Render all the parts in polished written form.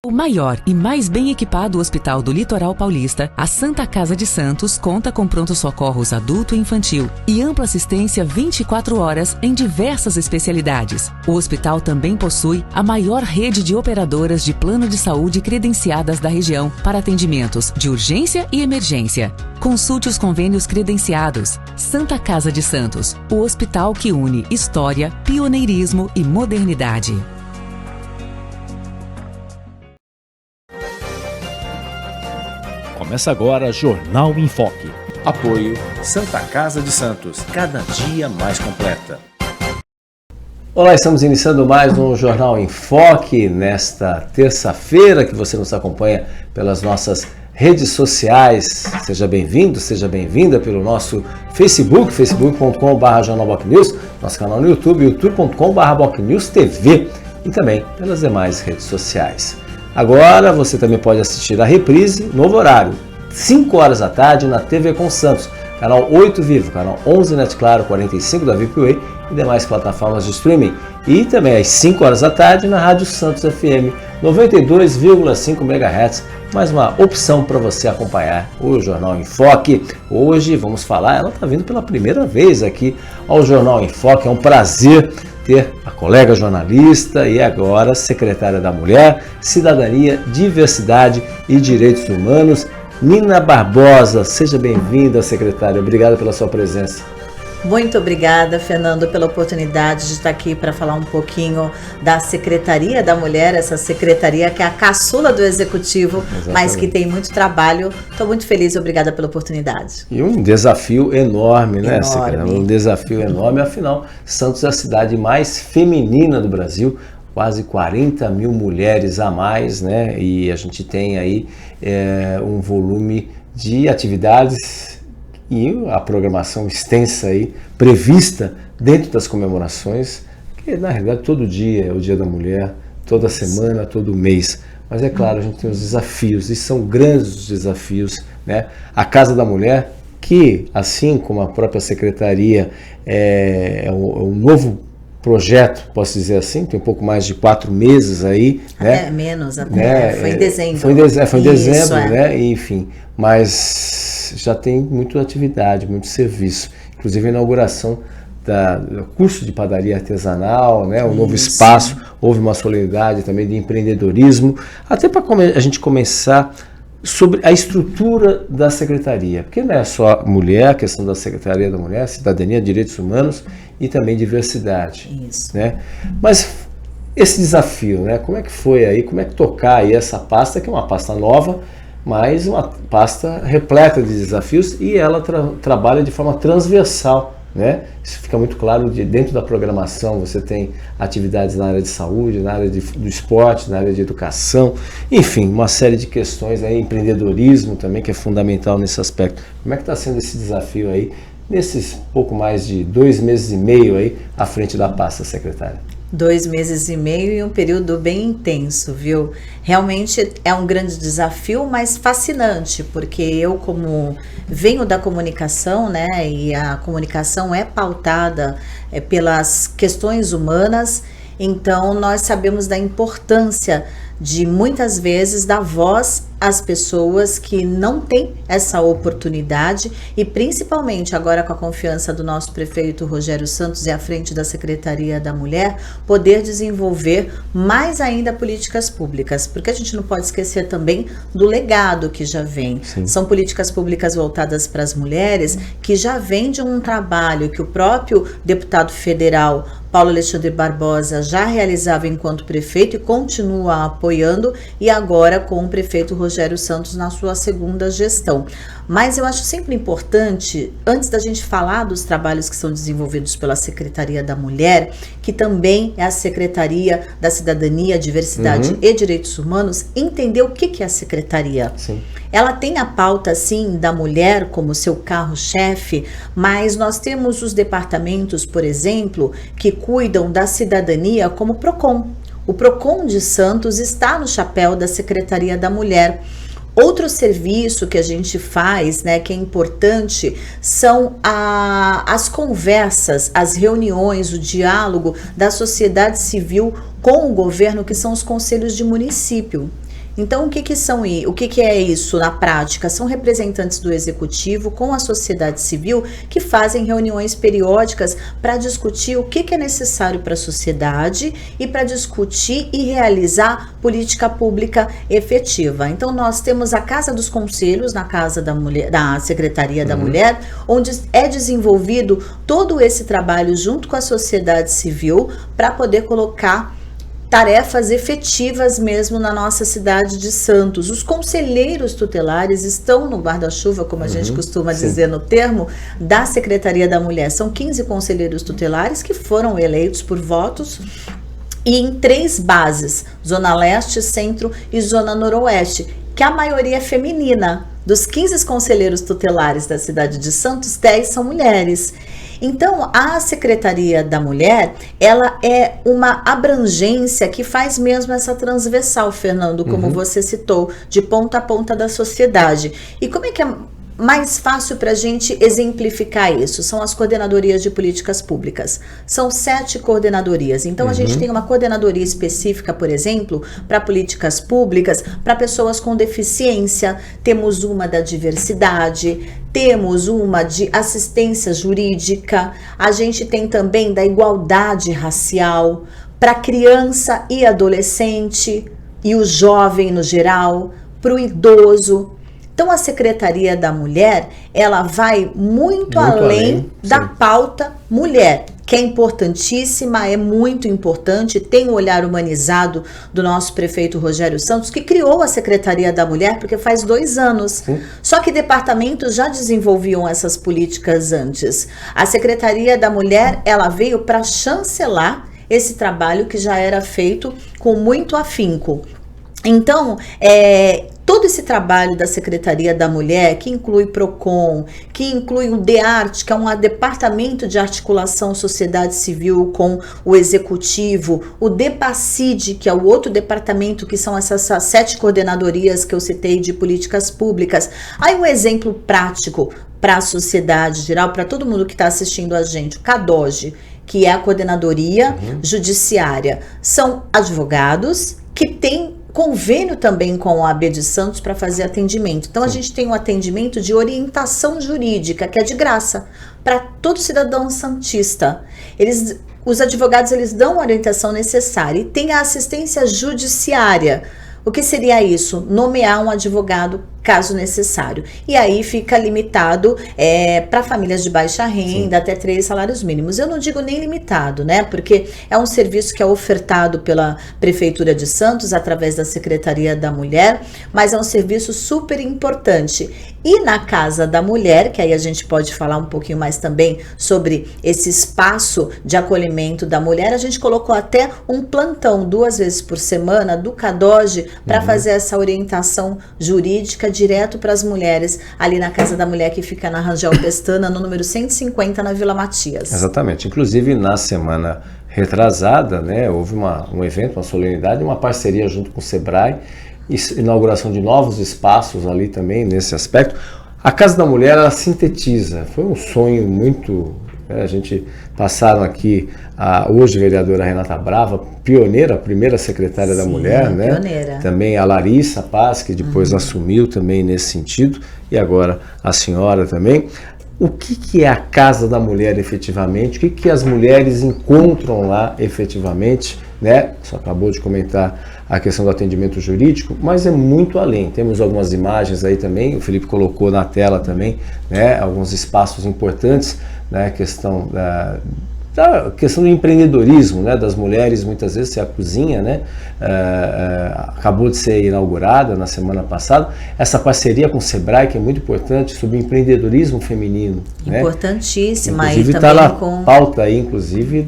O maior e mais bem equipado hospital do Litoral Paulista, a Santa Casa de Santos conta com pronto-socorros adulto e infantil e ampla assistência 24 horas em diversas especialidades. O hospital também possui a maior rede de operadoras de plano de saúde credenciadas da região para atendimentos de urgência e emergência. Consulte os convênios credenciados. Santa Casa de Santos, o hospital que une história, pioneirismo e modernidade. Começa agora Jornal em Foque. Apoio Santa Casa de Santos, cada dia mais completa. Olá, estamos iniciando mais um Jornal em Foque nesta terça-feira que você nos acompanha pelas nossas redes sociais. Seja bem-vindo, seja bem-vinda pelo nosso Facebook, facebook.com/jornalbocnews, nosso canal no YouTube, youtube.com/bocnewstv e também pelas demais redes sociais. Agora você também pode assistir a reprise, novo horário, 5 horas da tarde na TV com Santos, canal 8 Vivo, canal 11 Net Claro, 45 da VIPway e demais plataformas de streaming. E também às 5 horas da tarde na Rádio Santos FM, 92,5 MHz, mais uma opção para você acompanhar o Jornal em Foque. Hoje vamos falar, ela está vindo pela primeira vez aqui ao Jornal em Foque, é um prazer ter a colega jornalista e agora secretária da Mulher, Cidadania, Diversidade e Direitos Humanos, Nina Barbosa. Seja bem-vinda, secretária. Obrigado pela sua presença. Muito obrigada, Fernando, pela oportunidade de estar aqui para falar um pouquinho da Secretaria da Mulher, essa secretaria que é a caçula do Executivo, exatamente, mas que tem muito trabalho. Estou muito feliz e obrigada pela oportunidade. E um desafio enorme, né, secretária? Um desafio enorme, afinal, Santos é a cidade mais feminina do Brasil, quase 40 mil mulheres a mais, né? E a gente tem aí um volume de atividades e a programação extensa aí, prevista dentro das comemorações, que na realidade todo dia é o Dia da Mulher, toda semana, todo mês. Mas é claro, a gente tem os desafios, e são grandes os desafios, né? A Casa da Mulher, que assim como a própria Secretaria é um novo projeto, posso dizer assim, tem um pouco mais de 4 meses aí, né? Menos até, foi em dezembro. Foi em dezembro, né? Enfim, mas já tem muita atividade, muito serviço. Inclusive a inauguração do curso de padaria artesanal, né? Um novo espaço, houve uma solenidade também de empreendedorismo, até para a gente começar sobre a estrutura da secretaria, porque não é só mulher, a questão da Secretaria da Mulher, Cidadania, Direitos Humanos e também diversidade. Isso. Né? Mas esse desafio, né? Como é que foi aí, como é que tocar aí essa pasta, que é uma pasta nova, mas uma pasta repleta de desafios e ela trabalha de forma transversal, né? Isso fica muito claro dentro da programação. Você tem atividades na área de saúde, na área do esporte, na área de educação, enfim, uma série de questões aí, empreendedorismo também, que é fundamental nesse aspecto. Como é que está sendo esse desafio aí, nesses pouco mais de 2 meses e meio aí, à frente da pasta, secretária? 2 meses e meio e um período bem intenso, viu? Realmente é um grande desafio, mas fascinante, porque eu, como venho da comunicação, né, e a comunicação é pautada pelas questões humanas, então nós sabemos da importância de muitas vezes dar voz às pessoas que não têm essa oportunidade e principalmente agora com a confiança do nosso prefeito Rogério Santos e à frente da Secretaria da Mulher, poder desenvolver mais ainda políticas públicas, porque a gente não pode esquecer também do legado que já vem. Sim. São políticas públicas voltadas para as mulheres que já vem de um trabalho que o próprio deputado federal Paulo Alexandre Barbosa já realizava enquanto prefeito e continua apoiando, e agora com o prefeito Rogério Santos na sua segunda gestão. Mas eu acho sempre importante, antes da gente falar dos trabalhos que são desenvolvidos pela Secretaria da Mulher, que também é a Secretaria da Cidadania, Diversidade e Direitos Humanos, entender o que é a Secretaria. Sim. Ela tem a pauta, sim, da mulher como seu carro-chefe, mas nós temos os departamentos, por exemplo, que cuidam da cidadania, como o PROCON. O PROCON de Santos está no chapéu da Secretaria da Mulher. Outro serviço que a gente faz, né, que é importante, são as conversas, as reuniões, o diálogo da sociedade civil com o governo, que são os conselhos de município. Então, o que é isso na prática? São representantes do executivo com a sociedade civil que fazem reuniões periódicas para discutir o que é necessário para a sociedade e para discutir e realizar política pública efetiva. Então, nós temos a Casa dos Conselhos, na Casa da Mulher, da Secretaria da Mulher, onde é desenvolvido todo esse trabalho junto com a sociedade civil para poder colocar tarefas efetivas mesmo na nossa cidade de Santos. Os conselheiros tutelares estão no guarda-chuva, como a gente costuma dizer no termo, da Secretaria da Mulher. São 15 conselheiros tutelares que foram eleitos por votos e em 3 bases, Zona Leste, Centro e Zona Noroeste, que a maioria é feminina. Dos 15 conselheiros tutelares da cidade de Santos, 10 são mulheres. Então, a Secretaria da Mulher, ela é uma abrangência que faz mesmo essa transversal, Fernando, como você citou, de ponta a ponta da sociedade. E como é que é mais fácil para a gente exemplificar isso? São as coordenadorias de políticas públicas. São 7 coordenadorias. Então, a gente tem uma coordenadoria específica, por exemplo, para políticas públicas, para pessoas com deficiência. Temos uma da diversidade, temos uma de assistência jurídica, a gente tem também da igualdade racial, para criança e adolescente, e o jovem no geral, para o idoso. Então, a Secretaria da Mulher, ela vai muito além da pauta mulher, que é importantíssima, é muito importante, tem um olhar humanizado do nosso prefeito Rogério Santos, que criou a Secretaria da Mulher, porque faz 2 anos. Só que departamentos já desenvolviam essas políticas antes. A Secretaria da Mulher, ela veio para chancelar esse trabalho que já era feito com muito afinco. Então, todo esse trabalho da Secretaria da Mulher, que inclui PROCON, que inclui o DEART, que é um departamento de articulação sociedade civil com o executivo, o DEPACID, que é o outro departamento, que são essas 7 coordenadorias que eu citei de políticas públicas. Aí um exemplo prático para a sociedade geral, para todo mundo que está assistindo a gente, o CADOGE, que é a Coordenadoria Judiciária. São advogados que têm convênio também com a AB de Santos para fazer atendimento. Então, a gente tem um atendimento de orientação jurídica, que é de graça, para todo cidadão santista. Os advogados, eles dão a orientação necessária. E tem a assistência judiciária. O que seria isso? Nomear um advogado caso necessário. E aí fica limitado para famílias de baixa renda, até 3 salários mínimos. Eu não digo nem limitado, né? Porque é um serviço que é ofertado pela Prefeitura de Santos, através da Secretaria da Mulher, mas é um serviço super importante. E na Casa da Mulher, que aí a gente pode falar um pouquinho mais também sobre esse espaço de acolhimento da mulher, a gente colocou até um plantão 2 vezes por semana do CADOGE para fazer essa orientação jurídica direto para as mulheres, ali na Casa da Mulher, que fica na Rangel Pestana, no número 150, na Vila Matias. Exatamente. Inclusive, na semana retrasada, né, houve um evento, uma solenidade, uma parceria junto com o Sebrae, inauguração de novos espaços ali também, nesse aspecto. A Casa da Mulher, ela sintetiza, foi um sonho muito... A gente passaram aqui hoje a vereadora Renata Brava, pioneira, a primeira secretária da Mulher, né? Pioneira. Também a Larissa Paz, que depois assumiu também nesse sentido, e agora a senhora também. O que é a Casa da Mulher efetivamente? O que as mulheres encontram lá efetivamente, né? Você acabou de comentar a questão do atendimento jurídico, mas é muito além. Temos algumas imagens aí também, o Felipe colocou na tela também, né? Alguns espaços importantes, né? Questão questão do empreendedorismo, né, das mulheres, muitas vezes é a cozinha, né, acabou de ser inaugurada na semana passada, essa parceria com o Sebrae, que é muito importante, sobre empreendedorismo feminino. Importantíssima. Né? Inclusive está na pauta aí, inclusive,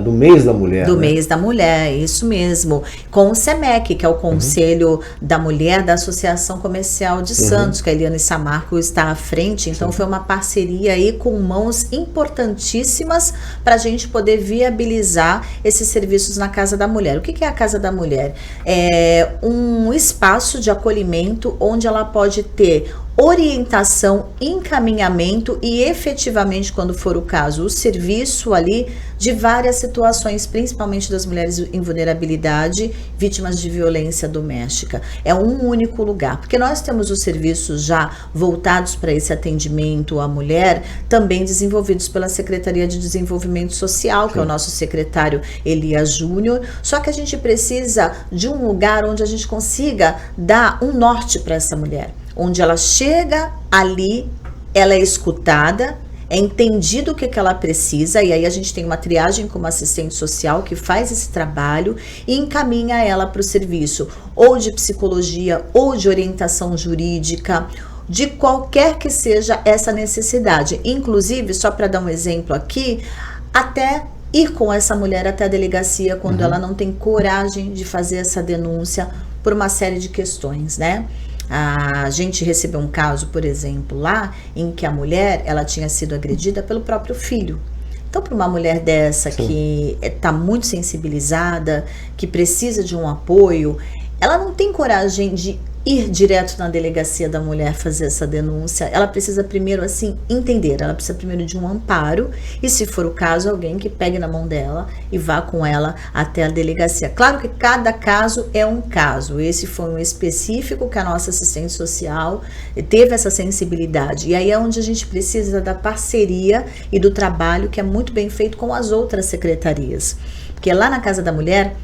do mês da mulher. Do mês da mulher, isso mesmo. Com o SEMEC, que é o Conselho da Mulher da Associação Comercial de Santos, que a Eliane Samarco está à frente, então foi uma parceria aí com mãos importantíssimas para a gente poder viabilizar esses serviços na Casa da Mulher. O que é a Casa da Mulher? É um espaço de acolhimento onde ela pode ter orientação, encaminhamento e efetivamente, quando for o caso, o serviço ali de várias situações, principalmente das mulheres em vulnerabilidade, vítimas de violência doméstica. É um único lugar, porque nós temos os serviços já voltados para esse atendimento à mulher, também desenvolvidos pela Secretaria de Desenvolvimento Social, que é o nosso secretário Elias Júnior, só que a gente precisa de um lugar onde a gente consiga dar um norte para essa mulher, onde ela chega ali, ela é escutada, é entendido o que ela precisa, e aí a gente tem uma triagem como assistente social que faz esse trabalho e encaminha ela para o serviço, ou de psicologia, ou de orientação jurídica, de qualquer que seja essa necessidade. Inclusive, só para dar um exemplo aqui, até ir com essa mulher até a delegacia quando ela não tem coragem de fazer essa denúncia por uma série de questões, né? A gente recebeu um caso, por exemplo, lá em que a mulher, ela tinha sido agredida pelo próprio filho. Então, para uma mulher dessa que está muito sensibilizada, que precisa de um apoio, ela não tem coragem de ir direto na delegacia da mulher fazer essa denúncia. Ela precisa primeiro, assim, entender. Ela precisa primeiro de um amparo e, se for o caso, alguém que pegue na mão dela e vá com ela até a delegacia. Claro que cada caso é um caso. Esse foi um específico que a nossa assistente social teve essa sensibilidade. E aí é onde a gente precisa da parceria e do trabalho que é muito bem feito com as outras secretarias. Porque lá na Casa da Mulher,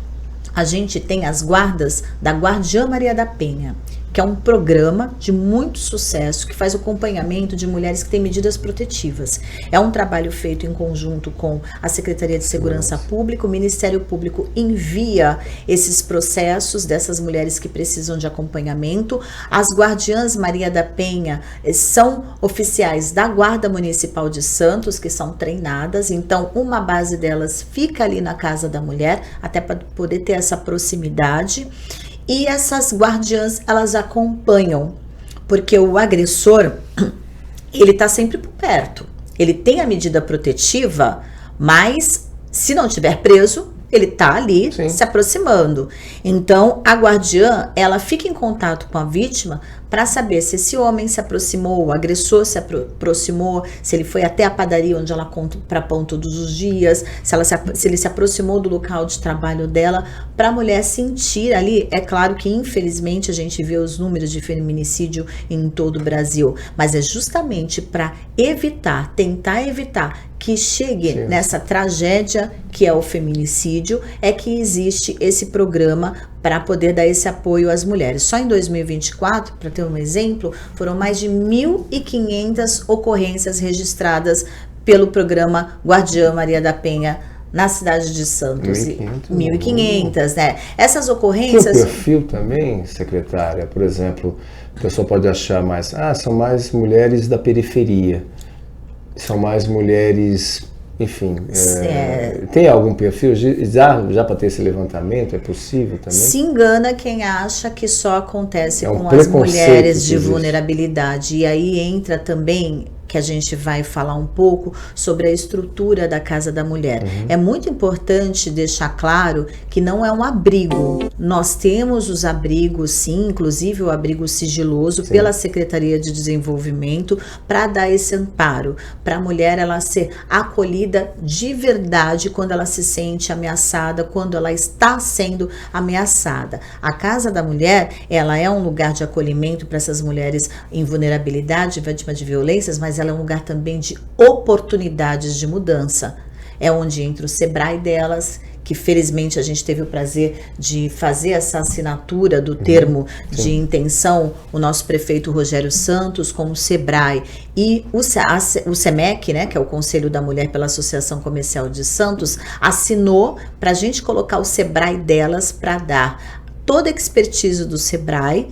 a gente tem as guardas da Guardiã Maria da Penha, que é um programa de muito sucesso que faz o acompanhamento de mulheres que têm medidas protetivas. É um trabalho feito em conjunto com a Secretaria de Segurança Pública. O Ministério Público envia esses processos dessas mulheres que precisam de acompanhamento. As Guardiãs Maria da Penha são oficiais da Guarda Municipal de Santos, que são treinadas. Então, uma base delas fica ali na Casa da Mulher, até para poder ter essa proximidade. E essas guardiãs, elas acompanham, porque o agressor, ele tá sempre por perto. Ele tem a medida protetiva, mas se não estiver preso, ele tá ali se aproximando. Então, a guardiã, ela fica em contato com a vítima para saber se esse homem se aproximou, o agressor se aproximou, se ele foi até a padaria onde ela compra pão todos os dias, se ele se aproximou do local de trabalho dela, para a mulher sentir ali. É claro que, infelizmente, a gente vê os números de feminicídio em todo o Brasil, mas é justamente para evitar, tentar evitar que chegue nessa tragédia que é o feminicídio, é que existe esse programa para poder dar esse apoio às mulheres. Só em 2024, para ter um exemplo, foram mais de 1.500 ocorrências registradas pelo programa Guardiã Maria da Penha na cidade de Santos. 1.500, né? Essas ocorrências... Tem o perfil também, secretária? Por exemplo, a pessoa pode achar mais... são mais mulheres da periferia. São mais mulheres, enfim, tem algum perfil já para ter esse levantamento? É possível também? Se engana quem acha que só acontece com as mulheres de vulnerabilidade. E aí entra também, que a gente vai falar um pouco sobre a estrutura da Casa da Mulher. É muito importante deixar claro que não é um abrigo. Nós temos os abrigos, sim, inclusive o abrigo sigiloso pela Secretaria de Desenvolvimento, para dar esse amparo, para a mulher ela ser acolhida de verdade quando ela se sente ameaçada, quando ela está sendo ameaçada. A Casa da Mulher, ela é um lugar de acolhimento para essas mulheres em vulnerabilidade, vítimas de violências, mas ela é um lugar também de oportunidades de mudança. É onde entra o SEBRAE delas, que felizmente a gente teve o prazer de fazer essa assinatura do termo de intenção, o nosso prefeito Rogério Santos com o SEBRAE e o SEMEC, né, que é o Conselho da Mulher pela Associação Comercial de Santos, assinou para a gente colocar o SEBRAE delas para dar toda a expertise do SEBRAE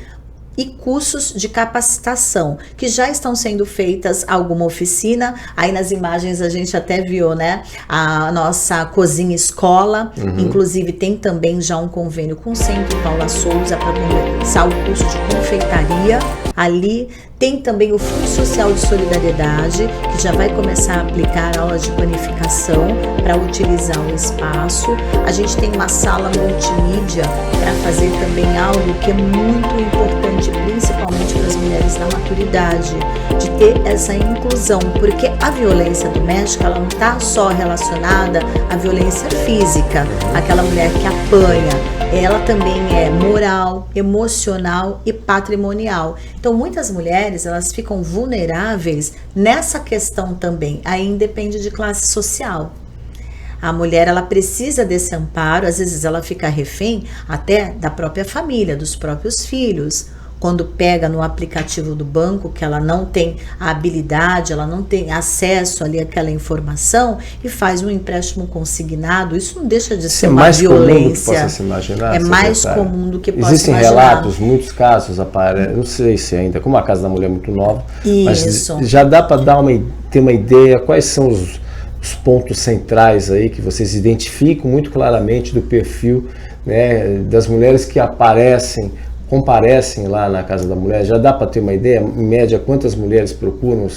e cursos de capacitação, que já estão sendo feitas alguma oficina. Aí nas imagens a gente até viu, né, a nossa cozinha escola, inclusive tem também já um convênio com o Centro Paula Souza para começar o curso de confeitaria. Ali tem também o Fundo Social de Solidariedade, que já vai começar a aplicar aulas de planificação para utilizar o espaço. A gente tem uma sala multimídia para fazer também algo que é muito importante, principalmente principalmente para as mulheres na maturidade, de ter essa inclusão, porque a violência doméstica, ela não está só relacionada à violência física, aquela mulher que apanha, ela também é moral, emocional e patrimonial. Então, muitas mulheres, elas ficam vulneráveis nessa questão também, aí independe de classe social. A mulher, ela precisa desse amparo, às vezes ela fica refém até da própria família, dos próprios filhos. Quando pega no aplicativo do banco, que ela não tem a habilidade, ela não tem acesso ali àquela informação e faz um empréstimo consignado, isso não deixa de ser uma violência. Possa se imaginar, é mais comum do que possa Existem imaginar. relatos, muitos casos aparecem, não sei se ainda, como a Casa da Mulher é muito nova, Isso. mas já dá para ter uma ideia quais são os pontos centrais aí que vocês identificam muito claramente do perfil, né, das mulheres que comparecem lá na Casa da Mulher. Já dá para ter uma ideia, em média, quantas mulheres procuram os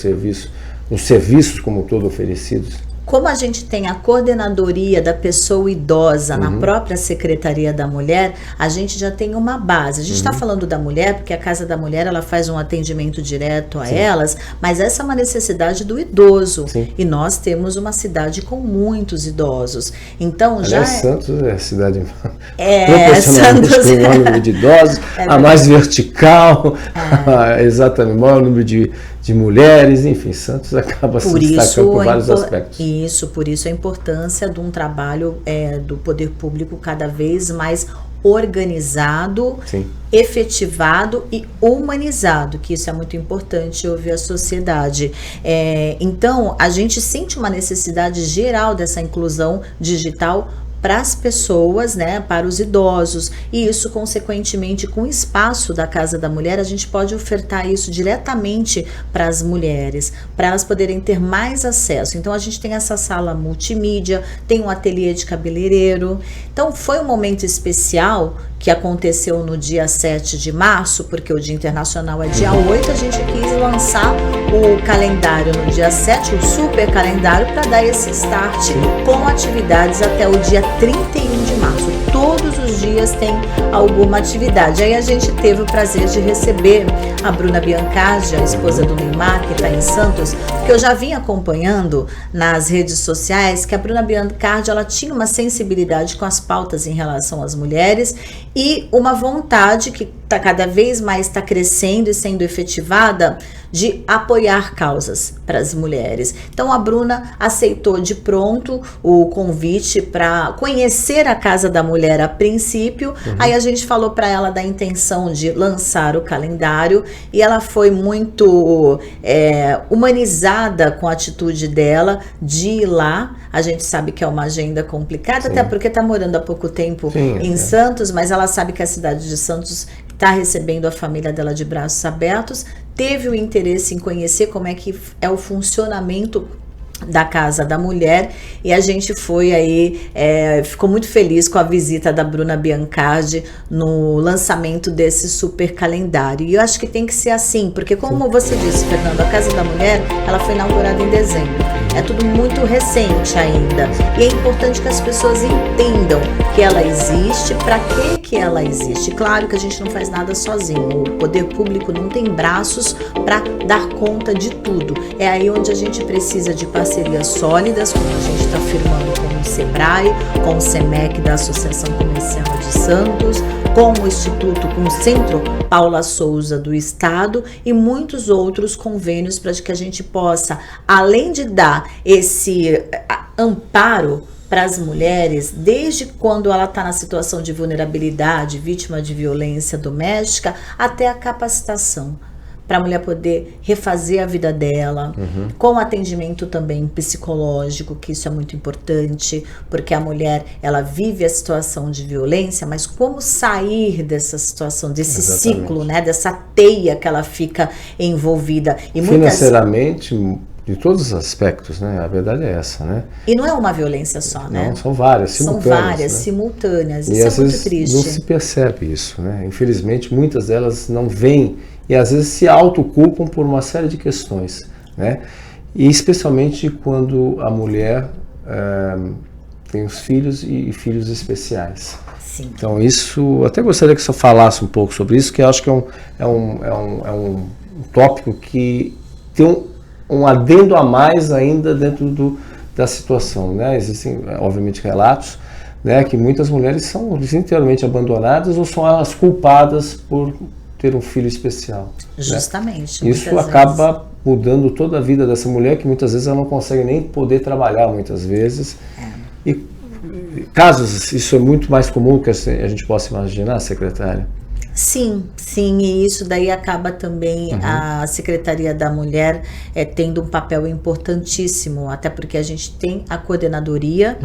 serviços como um todo oferecidos? Como a gente tem a coordenadoria da pessoa idosa na própria Secretaria da Mulher, a gente já tem uma base. A gente está falando da mulher, porque a Casa da Mulher, ela faz um atendimento direto a elas, mas essa é uma necessidade do idoso. Sim. E nós temos uma cidade com muitos idosos. Então, Aliás, Santos é a cidade Santos com o maior número de idosos, a mais vertical, exatamente, o maior número de mulheres, enfim, Santos acaba se destacando por vários aspectos. Isso, por isso a importância de um trabalho do poder público cada vez mais organizado, Sim. efetivado e humanizado, que isso é muito importante ouvir a sociedade. Então, a gente sente uma necessidade geral dessa inclusão digital para as pessoas, né, para os idosos, e isso, consequentemente, com o espaço da Casa da Mulher, a gente pode ofertar isso diretamente para as mulheres, para elas poderem ter mais acesso. Então, a gente tem essa sala multimídia, tem um ateliê de cabeleireiro. Então, foi um momento especial que aconteceu no dia 7 de março, porque o Dia Internacional é dia 8, a gente quis lançar o calendário no dia 7, o super calendário, para dar esse start com atividades até o dia 31 de março. Todos os dias tem alguma atividade. Aí a gente teve o prazer de receber a Bruna Biancardi, a esposa do Neymar, que está em Santos, porque eu já vim acompanhando nas redes sociais que a Bruna Biancardi, ela tinha uma sensibilidade com as pautas em relação às mulheres e uma vontade que cada vez mais está crescendo e sendo efetivada de apoiar causas para as mulheres. Então a Bruna aceitou de pronto o convite para conhecer a Casa da Mulher a princípio. Aí a gente falou para ela da intenção de lançar o calendário e ela foi muito humanizada com a atitude dela de ir lá. A gente sabe que é uma agenda complicada, até porque está morando há pouco tempo em Santos, mas ela sabe que a cidade de Santos está recebendo a família dela de braços abertos, teve o interesse em conhecer como é que é o funcionamento da Casa da Mulher, e a gente foi aí, ficou muito feliz com a visita da Bruna Biancardi no lançamento desse super calendário. E eu acho que tem que ser assim, porque como você disse, Fernando, a Casa da Mulher, ela foi inaugurada em dezembro. É tudo muito recente ainda. E é importante que as pessoas entendam que ela existe, para que ela existe. Claro que a gente não faz nada sozinho. O poder público não tem braços para dar conta de tudo. É aí onde a gente precisa de parcerias sólidas, como a gente está firmando com o SEBRAE, com o SEMEC da Associação Comercial de Santos, com o Instituto, com o Centro Paula Souza do Estado e muitos outros convênios para que a gente possa, além de dar esse amparo para as mulheres, desde quando ela está na situação de vulnerabilidade, vítima de violência doméstica, até a capacitação, para a mulher poder refazer a vida dela, com atendimento também psicológico, que isso é muito importante, porque a mulher, ela vive a situação de violência, mas como sair dessa situação, desse ciclo, né, dessa teia que ela fica envolvida. E financeiramente, de todos os aspectos, né? A verdade é essa, né? E não é uma violência só, né? Não, são várias, simultâneas. São várias, né? Simultâneas. E isso às é muito vezes triste. não se percebe isso, né? Infelizmente, muitas delas não veem e às vezes se autoculpam por uma série de questões, né? E especialmente quando a mulher tem os filhos e filhos especiais. Sim. Então isso, até gostaria que você falasse um pouco sobre isso, que eu acho que é um tópico que tem um adendo a mais ainda dentro da situação, né? Existem, obviamente, relatos, né, que muitas mulheres são inteiramente abandonadas ou são as culpadas por ter um filho especial. Justamente. Né? Isso acaba mudando toda a vida dessa mulher, que muitas vezes ela não consegue nem poder trabalhar, muitas vezes. E casos, isso é muito mais comum que a gente possa imaginar, secretária? Sim, e isso daí acaba também a Secretaria da Mulher tendo um papel importantíssimo, até porque a gente tem a coordenadoria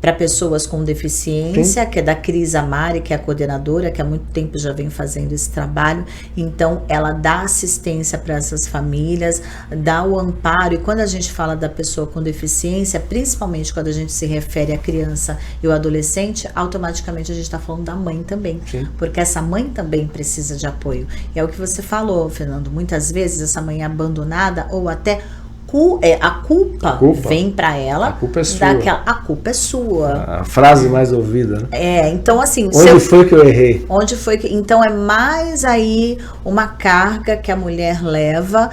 para pessoas com deficiência, que é da Cris Amari, que é a coordenadora, que há muito tempo já vem fazendo esse trabalho. Então, ela dá assistência para essas famílias, dá o amparo. E quando a gente fala da pessoa com deficiência, principalmente quando a gente se refere à criança e ao adolescente, automaticamente a gente está falando da mãe também. Sim. Porque essa mãe também precisa de apoio. E é o que você falou, Fernando. Muitas vezes essa mãe é abandonada ou até a culpa vem para ela. A culpa é sua. A culpa é sua. A frase mais ouvida, né? Então assim... Onde foi que eu errei? Então é mais aí uma carga que a mulher leva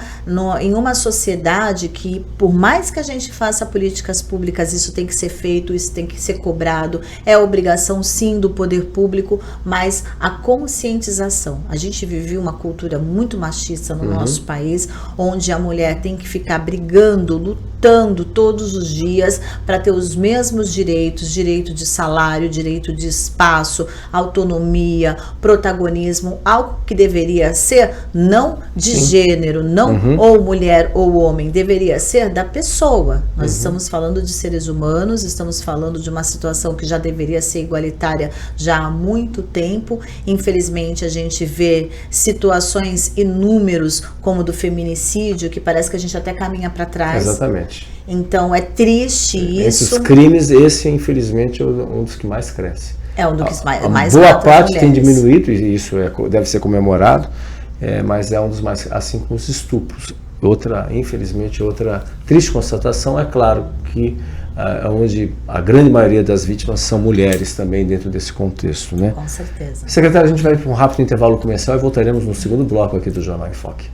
em uma sociedade que, por mais que a gente faça políticas públicas, isso tem que ser feito, isso tem que ser cobrado, é obrigação sim do poder público, mas a conscientização. A gente vive uma cultura muito machista no nosso país, onde a mulher tem que ficar brigando, lutando todos os dias para ter os mesmos direitos, direito de salário, direito de espaço, autonomia, protagonismo, algo que deveria ser não de gênero, não ou mulher ou homem, deveria ser da pessoa. Nós estamos falando de seres humanos, estamos falando de uma situação que já deveria ser igualitária já há muito tempo. Infelizmente a gente vê situações e números como do feminicídio, que parece que a gente até caminha para trás. Exatamente. Então é triste isso. Esses crimes, esse infelizmente é um dos que mais cresce. É um dos que mais boa parte tem diminuído, e isso deve ser comemorado, mas é um dos mais, assim como os estupros. Infelizmente, outra triste constatação, é claro que onde a grande maioria das vítimas são mulheres também dentro desse contexto, né? Com certeza. Secretária, a gente vai para um rápido intervalo comercial e voltaremos no segundo bloco aqui do Jornal em Foque.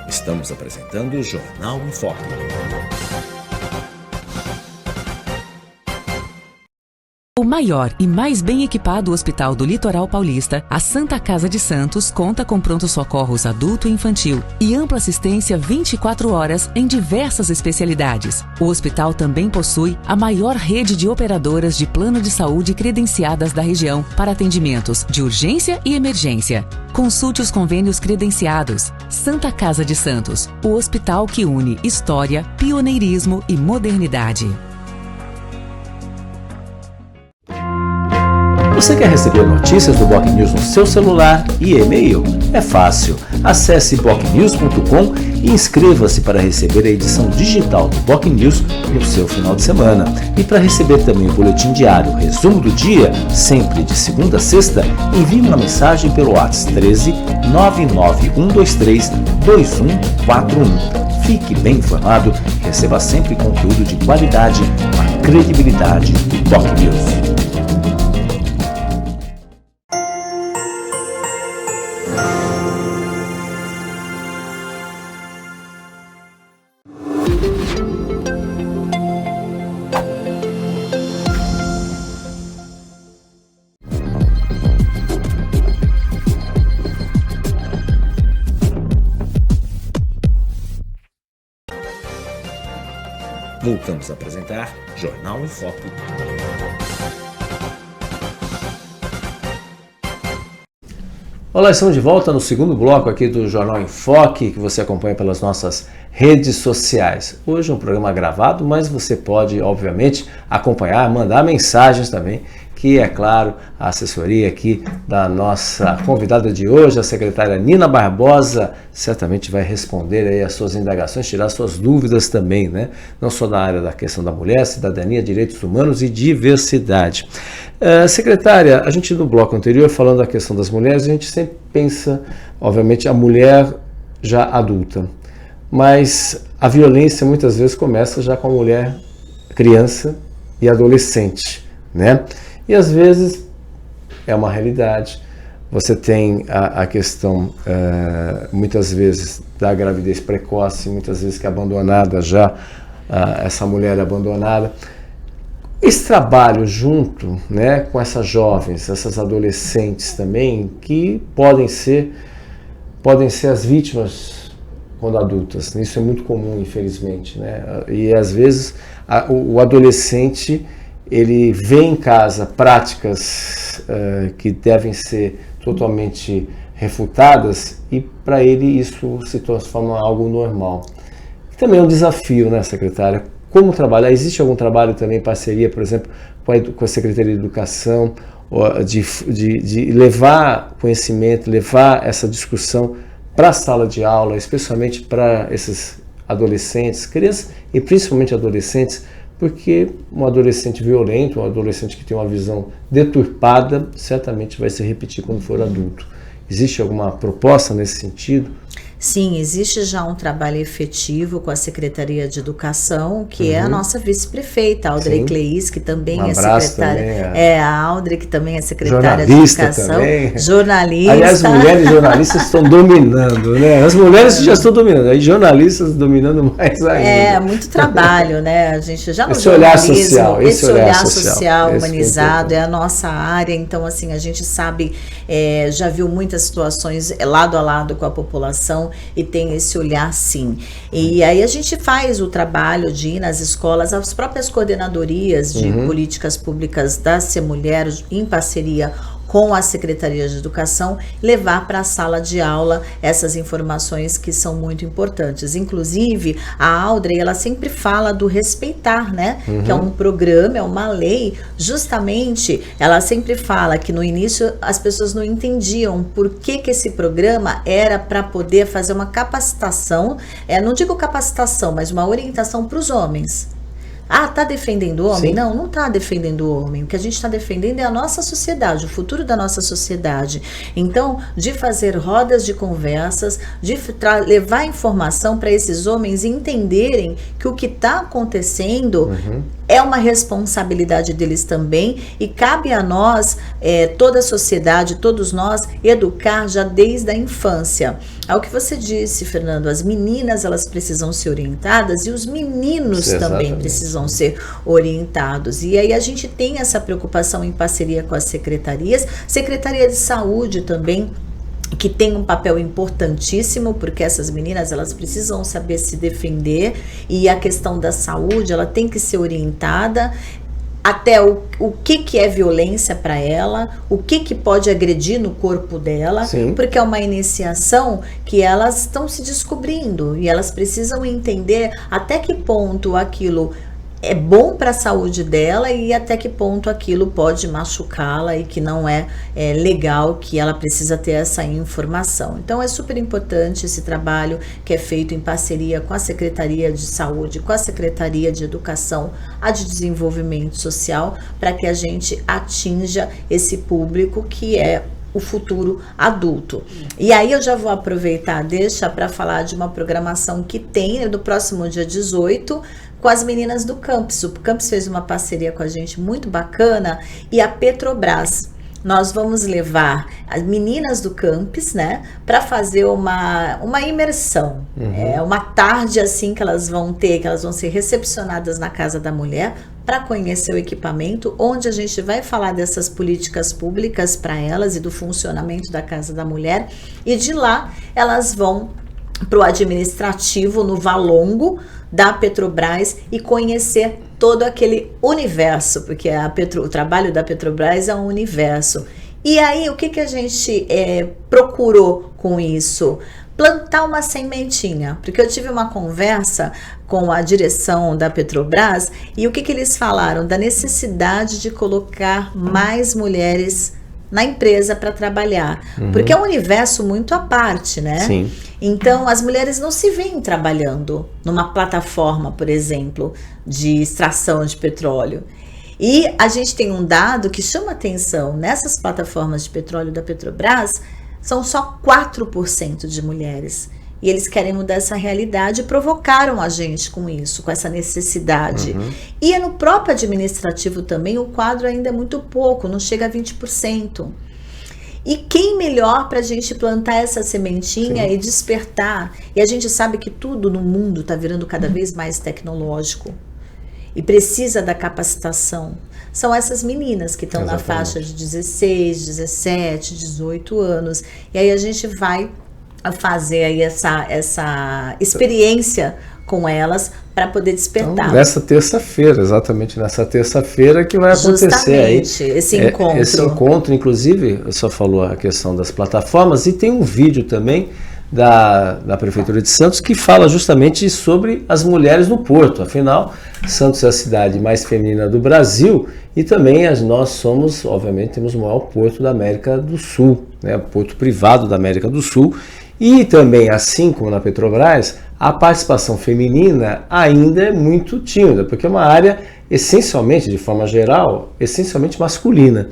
Estamos apresentando o Jornal em Foque. O maior e mais bem equipado hospital do Litoral Paulista, a Santa Casa de Santos, conta com pronto-socorros adulto e infantil e ampla assistência 24 horas em diversas especialidades. O hospital também possui a maior rede de operadoras de plano de saúde credenciadas da região para atendimentos de urgência e emergência. Consulte os convênios credenciados. Santa Casa de Santos, o hospital que une história, pioneirismo e modernidade. Você quer receber notícias do Boc News no seu celular e e-mail? É fácil. Acesse bocnews.com e inscreva-se para receber a edição digital do Boc News no seu final de semana. E para receber também o boletim diário, resumo do dia, sempre de segunda a sexta, envie uma mensagem pelo WhatsApp 13 99123 2141. Fique bem informado e receba sempre conteúdo de qualidade com a credibilidade do Boc News. Voltamos a apresentar Jornal em Foque. Olá, estamos de volta no segundo bloco aqui do Jornal em Foque, que você acompanha pelas nossas redes sociais. Hoje é um programa gravado, mas você pode, obviamente, acompanhar, mandar mensagens também, que é claro, a assessoria aqui da nossa convidada de hoje, a secretária Nina Barbosa, certamente vai responder aí as suas indagações, tirar suas dúvidas também, né? Não só na área da questão da mulher, cidadania, direitos humanos e diversidade. Secretária, a gente no bloco anterior, falando da questão das mulheres, a gente sempre pensa, obviamente, a mulher já adulta, mas a violência muitas vezes começa já com a mulher criança, e adolescente, né? E às vezes é uma realidade. Você tem a questão, muitas vezes, da gravidez precoce, muitas vezes que é abandonada já, essa mulher é abandonada. Esse trabalho junto, né, com essas jovens, essas adolescentes também, que podem ser as vítimas quando adultas. Isso é muito comum, infelizmente, né? E às vezes o adolescente ele vê em casa práticas que devem ser totalmente refutadas e para ele isso se transforma em algo normal. E também é um desafio, né, secretária? Como trabalhar? Existe algum trabalho também em parceria, por exemplo, com a Secretaria de Educação, de levar conhecimento, levar essa discussão para a sala de aula, especialmente para esses adolescentes, crianças e principalmente adolescentes, porque um adolescente violento, um adolescente que tem uma visão deturpada, certamente vai se repetir quando for adulto. Existe alguma proposta nesse sentido? Sim, existe já um trabalho efetivo com a Secretaria de Educação, que é a nossa vice-prefeita, Audrey Cleis, que também é secretária. A Audrey, que também é secretária de Educação. Também. Jornalista. Aliás, as mulheres jornalistas estão dominando, né? As mulheres já estão dominando, aí jornalistas dominando mais ainda. É, muito trabalho, né? A gente já no esse olhar social, esse olhar social humanizado é a nossa área, então assim, a gente sabe, já viu muitas situações lado a lado com a população, e tem esse olhar sim. E aí a gente faz o trabalho de ir nas escolas, as próprias coordenadorias de políticas públicas da Ser Mulher, em parceria com a Secretaria de Educação, levar para a sala de aula essas informações que são muito importantes. Inclusive, a Audrey, ela sempre fala do respeitar, né? Que é um programa, é uma lei. Justamente, ela sempre fala que no início as pessoas não entendiam por que esse programa era para poder fazer uma capacitação, não digo capacitação, mas uma orientação para os homens. Tá defendendo o homem? Sim. Não está defendendo o homem. O que a gente está defendendo é a nossa sociedade, o futuro da nossa sociedade. Então, de fazer rodas de conversas, de levar informação para esses homens entenderem que o que está acontecendo é uma responsabilidade deles também e cabe a nós, toda a sociedade, todos nós, educar já desde a infância. É o que você disse, Fernando, as meninas elas precisam ser orientadas e os meninos também precisam ser orientados. E aí a gente tem essa preocupação em parceria com as secretarias, Secretaria de Saúde também, que tem um papel importantíssimo, porque essas meninas elas precisam saber se defender e a questão da saúde ela tem que ser orientada até o que é violência para ela, o que pode agredir no corpo dela, porque é uma iniciação que elas estão se descobrindo e elas precisam entender até que ponto aquilo é bom para a saúde dela e até que ponto aquilo pode machucá-la e que não é legal, que ela precisa ter essa informação. Então é super importante esse trabalho que é feito em parceria com a Secretaria de Saúde, com a Secretaria de Educação, a de Desenvolvimento Social, para que a gente atinja esse público que é o futuro adulto. E aí eu já vou aproveitar, para falar de uma programação que tem no próximo dia 18, com as meninas do Campus. O Campus fez uma parceria com a gente muito bacana e a Petrobras. Nós vamos levar as meninas do Campus, né, para fazer uma imersão. É uma tarde assim que elas vão ser recepcionadas na Casa da Mulher para conhecer o equipamento, onde a gente vai falar dessas políticas públicas para elas e do funcionamento da Casa da Mulher. E de lá elas vão para o administrativo no Valongo da Petrobras e conhecer todo aquele universo, porque o trabalho da Petrobras é um universo. E aí, o que a gente procurou com isso? Plantar uma sementinha, porque eu tive uma conversa com a direção da Petrobras e o que eles falaram? Da necessidade de colocar mais mulheres na empresa para trabalhar, porque é um universo muito à parte, né? Sim. Então, as mulheres não se veem trabalhando numa plataforma, por exemplo, de extração de petróleo. E a gente tem um dado que chama atenção, nessas plataformas de petróleo da Petrobras, são só 4% de mulheres. E eles querem mudar essa realidade e provocaram a gente com isso, com essa necessidade. E no próprio administrativo também, o quadro ainda é muito pouco, não chega a 20%. E quem melhor para a gente plantar essa sementinha e despertar? E a gente sabe que tudo no mundo está virando cada vez mais tecnológico. E precisa da capacitação. São essas meninas que estão na faixa de 16, 17, 18 anos. E aí a gente vai fazer aí essa experiência com elas para poder despertar. Então, nessa terça-feira, exatamente nessa terça-feira que vai acontecer justamente aí. Esse encontro. Esse encontro, inclusive, eu só falou a questão das plataformas, e tem um vídeo também da Prefeitura de Santos que fala justamente sobre as mulheres no Porto. Afinal, Santos é a cidade mais feminina do Brasil e também nós somos, obviamente, temos o maior porto da América do Sul, né? O porto privado da América do Sul. E também, assim como na Petrobras, a participação feminina ainda é muito tímida, porque é uma área essencialmente, de forma geral, essencialmente masculina.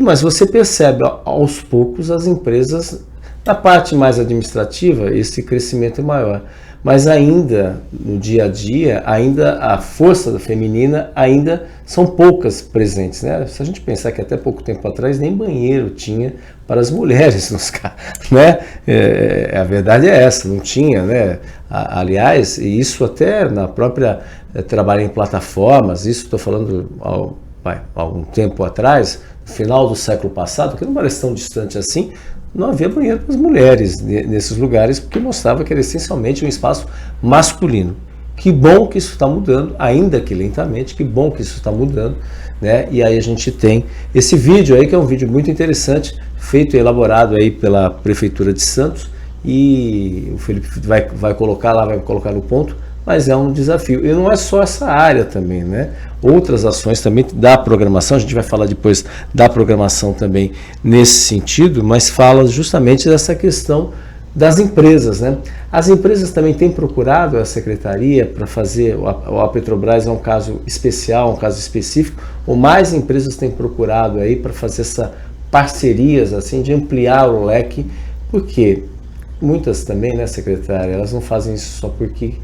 Mas você percebe aos poucos as empresas, na parte mais administrativa, esse crescimento é maior. Mas ainda, no dia a dia, ainda a força da feminina ainda são poucas presentes, né? Se a gente pensar que até pouco tempo atrás nem banheiro tinha para as mulheres nos carros, né? A verdade é essa, não tinha, né? Aliás, e isso até na própria trabalho em plataformas, isso estou falando há algum tempo atrás, no final do século passado, que não parece tão distante assim, não havia banheiro para as mulheres nesses lugares, porque mostrava que era essencialmente um espaço masculino. Que bom que isso está mudando, ainda que lentamente, que bom que isso está mudando, né? E aí a gente tem esse vídeo aí, que é um vídeo muito interessante, feito e elaborado aí pela Prefeitura de Santos, e o Felipe vai colocar lá, vai colocar no ponto, mas é um desafio. E não é só essa área também, né? Outras ações também da programação, a gente vai falar depois da programação também nesse sentido, mas fala justamente dessa questão das empresas, né? As empresas também têm procurado a secretaria para fazer, a Petrobras é um caso especial, um caso específico, ou mais empresas têm procurado aí para fazer essas parcerias, assim, de ampliar o leque, porque muitas também, né, secretária, elas não fazem isso só porque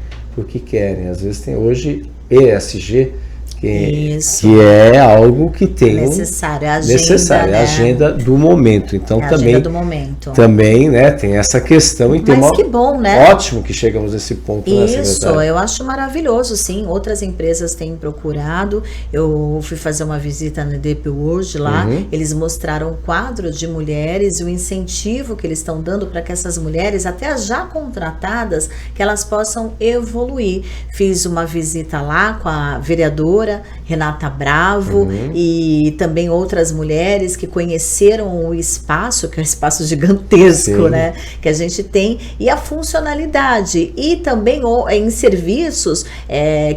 querem. Às vezes tem hoje ESG, que é algo que tem necessário, a agenda do momento. Então também, do momento. Também, né, tem essa questão. Mas que bom, né? Ótimo que chegamos a esse ponto. Isso, eu acho maravilhoso, sim. Outras empresas têm procurado. Eu fui fazer uma visita no DP World lá. Eles mostraram um quadro de mulheres e o incentivo que eles estão dando para que essas mulheres, até as já contratadas, que elas possam evoluir. Fiz uma visita lá com a vereadora Renata Bravo e também outras mulheres que conheceram o espaço, que é um espaço gigantesco, né, que a gente tem, e a funcionalidade, e também em serviços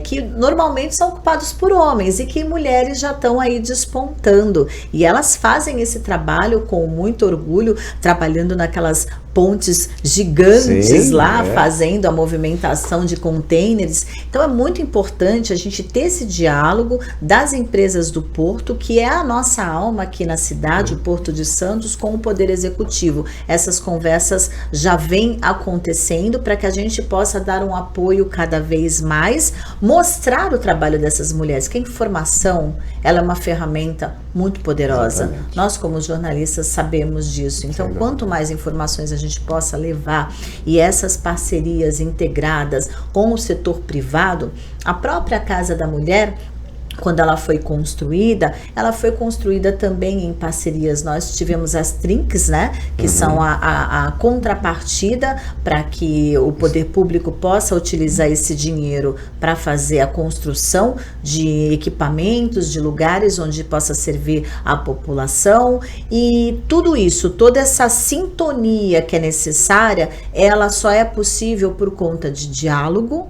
que normalmente são ocupados por homens e que mulheres já estão aí despontando, e elas fazem esse trabalho com muito orgulho, trabalhando naquelas pontes gigantes fazendo a movimentação de containers. Então é muito importante a gente ter esse diálogo das empresas do Porto, que é a nossa alma aqui na cidade, o Porto de Santos, com o Poder Executivo. Essas conversas já vêm acontecendo para que a gente possa dar um apoio cada vez mais, mostrar o trabalho dessas mulheres, que a informação, ela é uma ferramenta muito poderosa. Exatamente. Nós, como jornalistas, sabemos disso. Então, quanto mais informações a gente possa levar, e essas parcerias integradas com o setor privado, a própria Casa da Mulher, quando ela foi construída também em parcerias. Nós tivemos as trinques, né, que são a contrapartida para que o poder público possa utilizar esse dinheiro para fazer a construção de equipamentos, de lugares onde possa servir a população, e tudo isso, toda essa sintonia que é necessária, ela só é possível por conta de diálogo,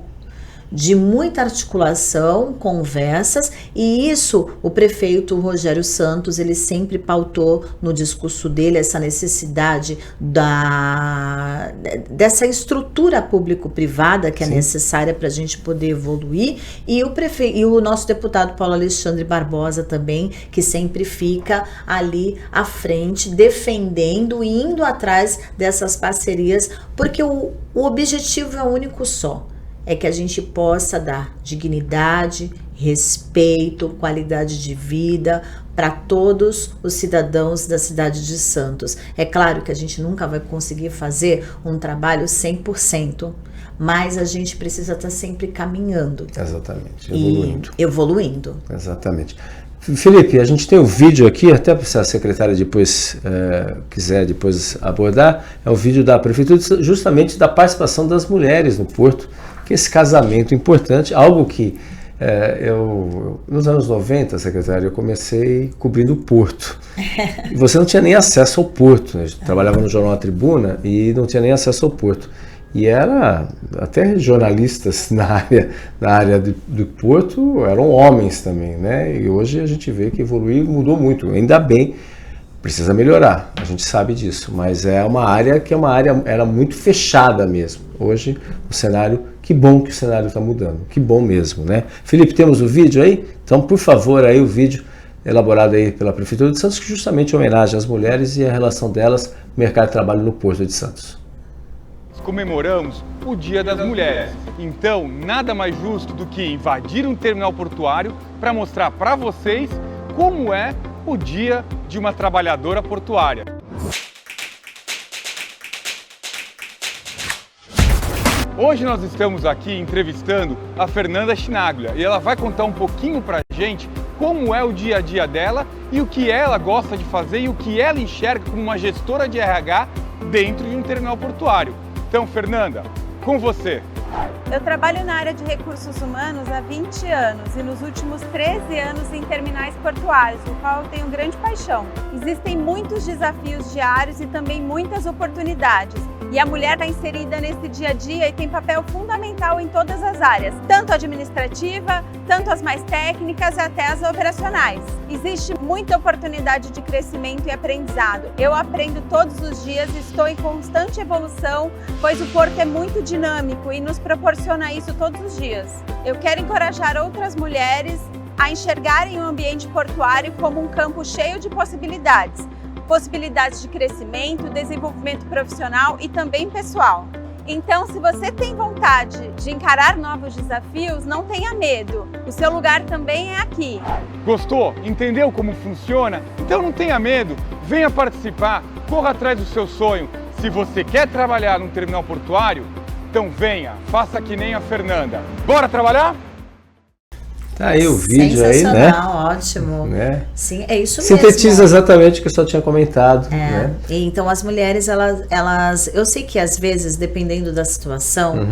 de muita articulação, conversas, e isso o prefeito Rogério Santos, ele sempre pautou no discurso dele essa necessidade dessa estrutura público-privada que é necessária para a gente poder evoluir, e o nosso deputado Paulo Alexandre Barbosa também, que sempre fica ali à frente, defendendo e indo atrás dessas parcerias, porque o objetivo é único só, é que a gente possa dar dignidade, respeito, qualidade de vida para todos os cidadãos da cidade de Santos. É claro que a gente nunca vai conseguir fazer um trabalho 100%, mas a gente precisa estar sempre caminhando. Exatamente, evoluindo. Exatamente. Felipe, a gente tem um vídeo aqui, até se a secretária depois quiser depois abordar, é o vídeo da Prefeitura justamente da participação das mulheres no Porto, que é esse casamento importante, algo que nos anos 90, secretária, eu comecei cobrindo o Porto. E você não tinha nem acesso ao Porto, né? Eu trabalhava no jornal A Tribuna e não tinha nem acesso ao Porto. E era até jornalistas na área do Porto eram homens também, né? E hoje a gente vê que evoluiu e mudou muito. Ainda bem, precisa melhorar, a gente sabe disso, mas é uma área que era muito fechada mesmo. Hoje o cenário, que bom que o cenário está mudando, que bom mesmo, né? Felipe, temos o vídeo aí? Então, por favor, aí o vídeo elaborado aí pela Prefeitura de Santos, que justamente homenagem às mulheres e a relação delas no mercado de trabalho no Porto de Santos. Comemoramos o Dia das Mulheres. Então, nada mais justo do que invadir um terminal portuário para mostrar para vocês como é o dia de uma trabalhadora portuária. Hoje nós estamos aqui entrevistando a Fernanda Chinaglia e ela vai contar um pouquinho para a gente como é o dia a dia dela e o que ela gosta de fazer e o que ela enxerga como uma gestora de RH dentro de um terminal portuário. Então, Fernanda, com você. Eu trabalho na área de recursos humanos há 20 anos e nos últimos 13 anos em terminais portuários, o qual eu tenho grande paixão. Existem muitos desafios diários e também muitas oportunidades. E a mulher está inserida nesse dia a dia e tem papel fundamental em todas as áreas, tanto administrativa, tanto as mais técnicas e até as operacionais. Existe muita oportunidade de crescimento e aprendizado. Eu aprendo todos os dias e estou em constante evolução, pois o porto é muito dinâmico e nos proporciona isso todos os dias. Eu quero encorajar outras mulheres a enxergarem o ambiente portuário como um campo cheio de possibilidades de crescimento, desenvolvimento profissional e também pessoal. Então, se você tem vontade de encarar novos desafios, não tenha medo. O seu lugar também é aqui. Gostou? Entendeu como funciona? Então não tenha medo, venha participar, corra atrás do seu sonho. Se você quer trabalhar num terminal portuário, então venha, faça que nem a Fernanda. Bora trabalhar? Tá aí o vídeo aí, né? Sensacional, ótimo. Né? Sim, é isso mesmo. Sintetiza exatamente o que eu só tinha comentado. Né? E então as mulheres, elas, eu sei que às vezes, dependendo da situação,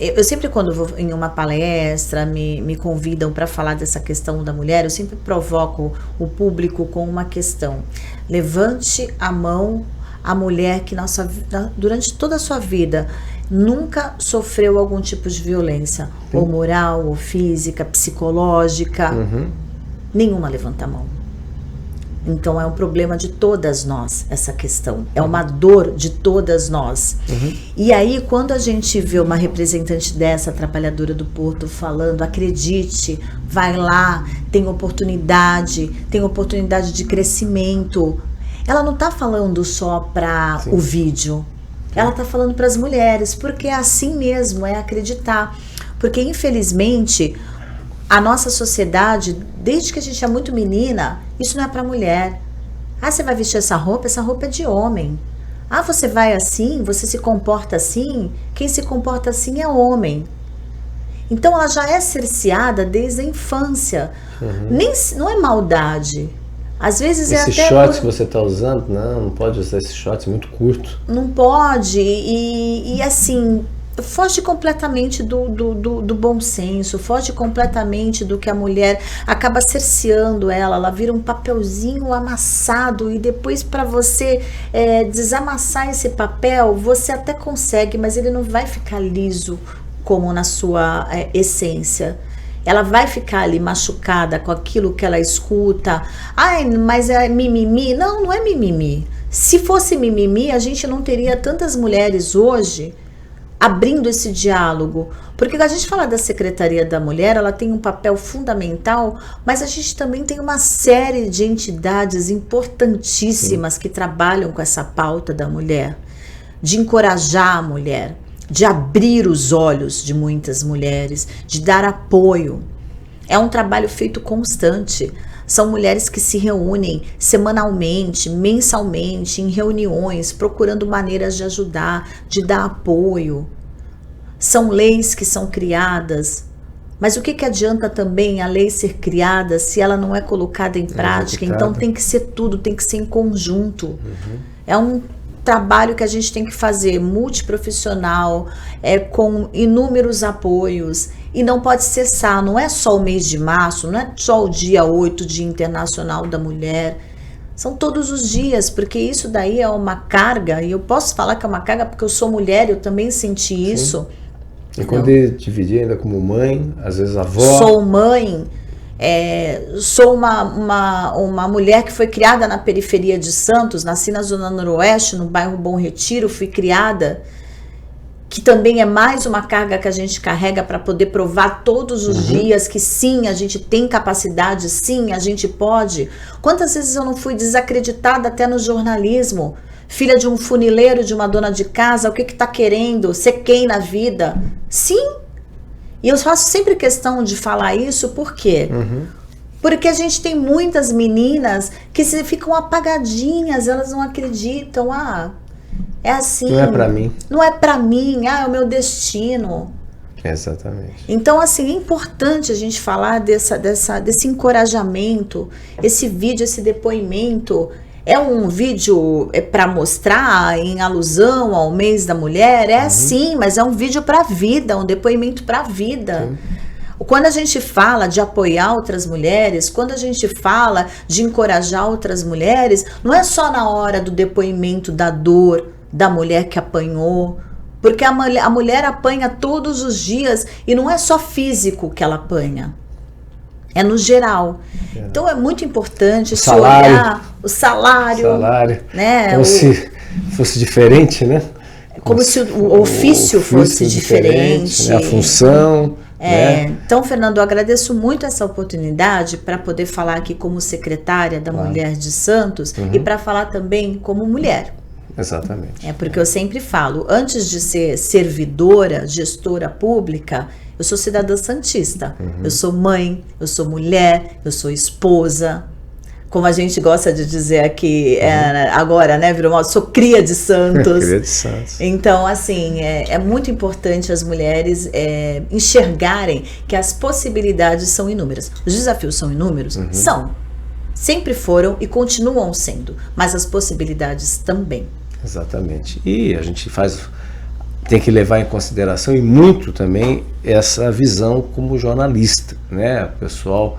eu sempre quando vou em uma palestra, me convidam para falar dessa questão da mulher, eu sempre provoco o público com uma questão. Levante a mão a mulher que durante toda a sua vida nunca sofreu algum tipo de violência, ou moral, ou física, psicológica. Nenhuma levanta a mão. Então é um problema de todas nós essa questão, é uma dor de todas nós. E aí quando a gente vê uma representante dessa, trabalhadora do Porto, falando, acredite, vai lá, tem oportunidade de crescimento, ela não está falando só para o vídeo. Ela está falando para as mulheres, porque é assim mesmo, é acreditar. Porque, infelizmente, a nossa sociedade, desde que a gente é muito menina, isso não é para mulher. Ah, você vai vestir essa roupa é de homem. Ah, você vai assim, você se comporta assim, quem se comporta assim é homem. Então, ela já é cerceada desde a infância. Não é maldade. Às vezes esse até short que você está usando, não pode usar esse short, é muito curto. Não pode, e assim, foge completamente do bom senso, foge completamente do que a mulher acaba cerceando ela vira um papelzinho amassado, e depois para você desamassar esse papel, você até consegue, mas ele não vai ficar liso como na sua essência. Ela vai ficar ali machucada com aquilo que ela escuta. Ai, mas é mimimi. Não, não é mimimi. Se fosse mimimi, a gente não teria tantas mulheres hoje abrindo esse diálogo. Porque a gente fala da Secretaria da Mulher, ela tem um papel fundamental, mas a gente também tem uma série de entidades importantíssimas que trabalham com essa pauta da mulher, de encorajar a mulher, de abrir os olhos de muitas mulheres, de dar apoio. É um trabalho feito constante. São mulheres que se reúnem semanalmente, mensalmente, em reuniões, procurando maneiras de ajudar, de dar apoio. São leis que são criadas. Mas o que adianta também a lei ser criada se ela não é colocada em prática? Então tem que ser tudo, tem que ser em conjunto. É um trabalho que a gente tem que fazer multiprofissional, com inúmeros apoios, e não pode cessar. Não é só o mês de março, não é só o dia 8, Dia Internacional da Mulher, são todos os dias, porque isso daí é uma carga, e eu posso falar que é uma carga porque eu sou mulher, eu também senti isso. E quando eu dividi ainda como mãe, às vezes avó. Sou mãe. Sou uma mulher que foi criada na periferia de Santos, nasci na Zona Noroeste, no bairro Bom Retiro, fui criada, que também é mais uma carga que a gente carrega para poder provar todos os dias que sim, a gente tem capacidade, sim, a gente pode. Quantas vezes eu não fui desacreditada até no jornalismo? Filha de um funileiro, de uma dona de casa, o que está querendo? Ser quem na vida? Sim. E eu faço sempre questão de falar isso, por quê? Porque a gente tem muitas meninas que ficam apagadinhas, elas não acreditam. É assim. Não é pra mim. Não é pra mim, é o meu destino. Exatamente. Então, assim, é importante a gente falar desse encorajamento, esse vídeo, esse depoimento. É um vídeo para mostrar em alusão ao mês da mulher? Sim, mas é um vídeo para a vida, um depoimento para a vida. Quando a gente fala de apoiar outras mulheres, quando a gente fala de encorajar outras mulheres, não é só na hora do depoimento da dor da mulher que apanhou, porque a mulher apanha todos os dias e não é só físico que ela apanha. É no geral. Então é muito importante se olhar o salário. Né? Como se fosse diferente, né? Como se o ofício fosse diferente. Né? A função. Né? Então, Fernando, eu agradeço muito essa oportunidade para poder falar aqui como secretária da Mulher de Santos e para falar também como mulher. Exatamente. Porque eu sempre falo, antes de ser servidora, gestora pública, eu sou cidadã santista. Eu sou mãe, eu sou mulher, eu sou esposa. Como a gente gosta de dizer aqui agora, né, virou mal, sou cria de Santos. Cria de Santos. Então, assim, é muito importante as mulheres enxergarem que as possibilidades são inúmeras. Os desafios são inúmeros? São. Sempre foram e continuam sendo. Mas as possibilidades também. Exatamente. E a gente tem que levar em consideração e muito também essa visão como jornalista, né? Pessoal,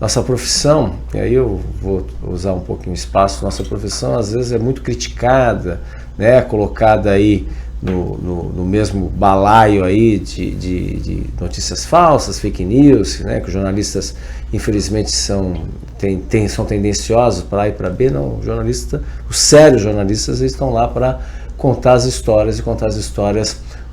nossa profissão, e aí eu vou usar um pouquinho o espaço, nossa profissão às vezes é muito criticada, né? Colocada aí no mesmo balaio aí de notícias falsas, fake news, né? Que os jornalistas infelizmente são tendenciosos para A e para B. Não, os sérios jornalistas estão lá para contar as histórias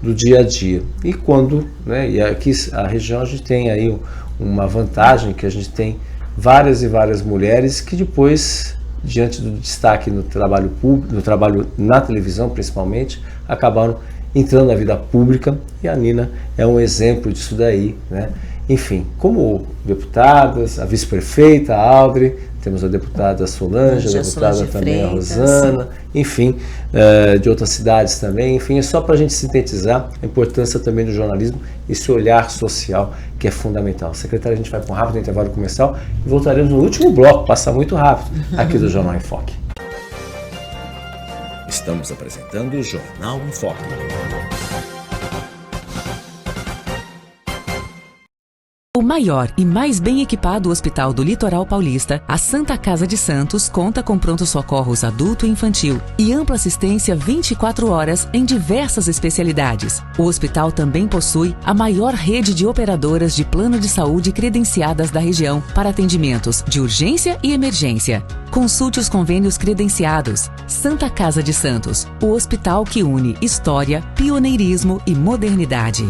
do dia a dia. E quando, né, e aqui a região a gente tem aí uma vantagem, que a gente tem várias e várias mulheres que depois, diante do destaque no trabalho público, no trabalho na televisão principalmente, acabaram entrando na vida pública, e a Nina é um exemplo disso daí, né? Enfim, como deputadas, a vice-prefeita, a Audrey, temos a deputada Solange, a deputada também a Rosana, enfim, de outras cidades também, enfim, é só para a gente sintetizar a importância também do jornalismo, esse olhar social que é fundamental. Secretária, a gente vai para um rápido intervalo comercial e voltaremos no último bloco, passar muito rápido, aqui do Jornal em Foque. Estamos apresentando o Jornal em Foque. maior e mais bem equipado hospital do Litoral Paulista, a Santa Casa de Santos conta com pronto-socorros adulto e infantil e ampla assistência 24 horas em diversas especialidades. O hospital também possui a maior rede de operadoras de plano de saúde credenciadas da região para atendimentos de urgência e emergência. Consulte os convênios credenciados. Santa Casa de Santos, o hospital que une história, pioneirismo e modernidade.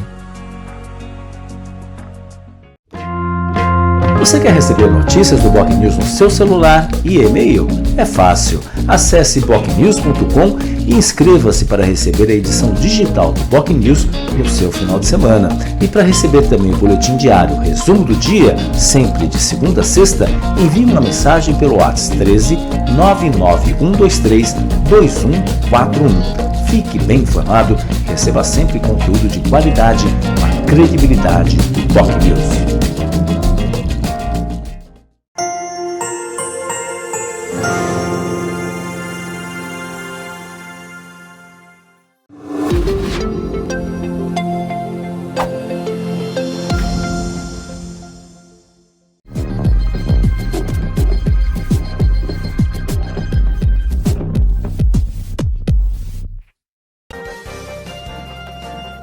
Você quer receber notícias do Boc News no seu celular e e-mail? É fácil. Acesse bocnews.com e inscreva-se para receber a edição digital do Boc News no seu final de semana. E para receber também o boletim diário, resumo do dia, sempre de segunda a sexta, envie uma mensagem pelo WhatsApp 13 99123 2141. Fique bem informado, receba sempre conteúdo de qualidade com a credibilidade do Boc News.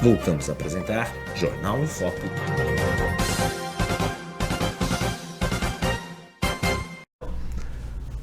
Voltamos a apresentar Jornal em Foco.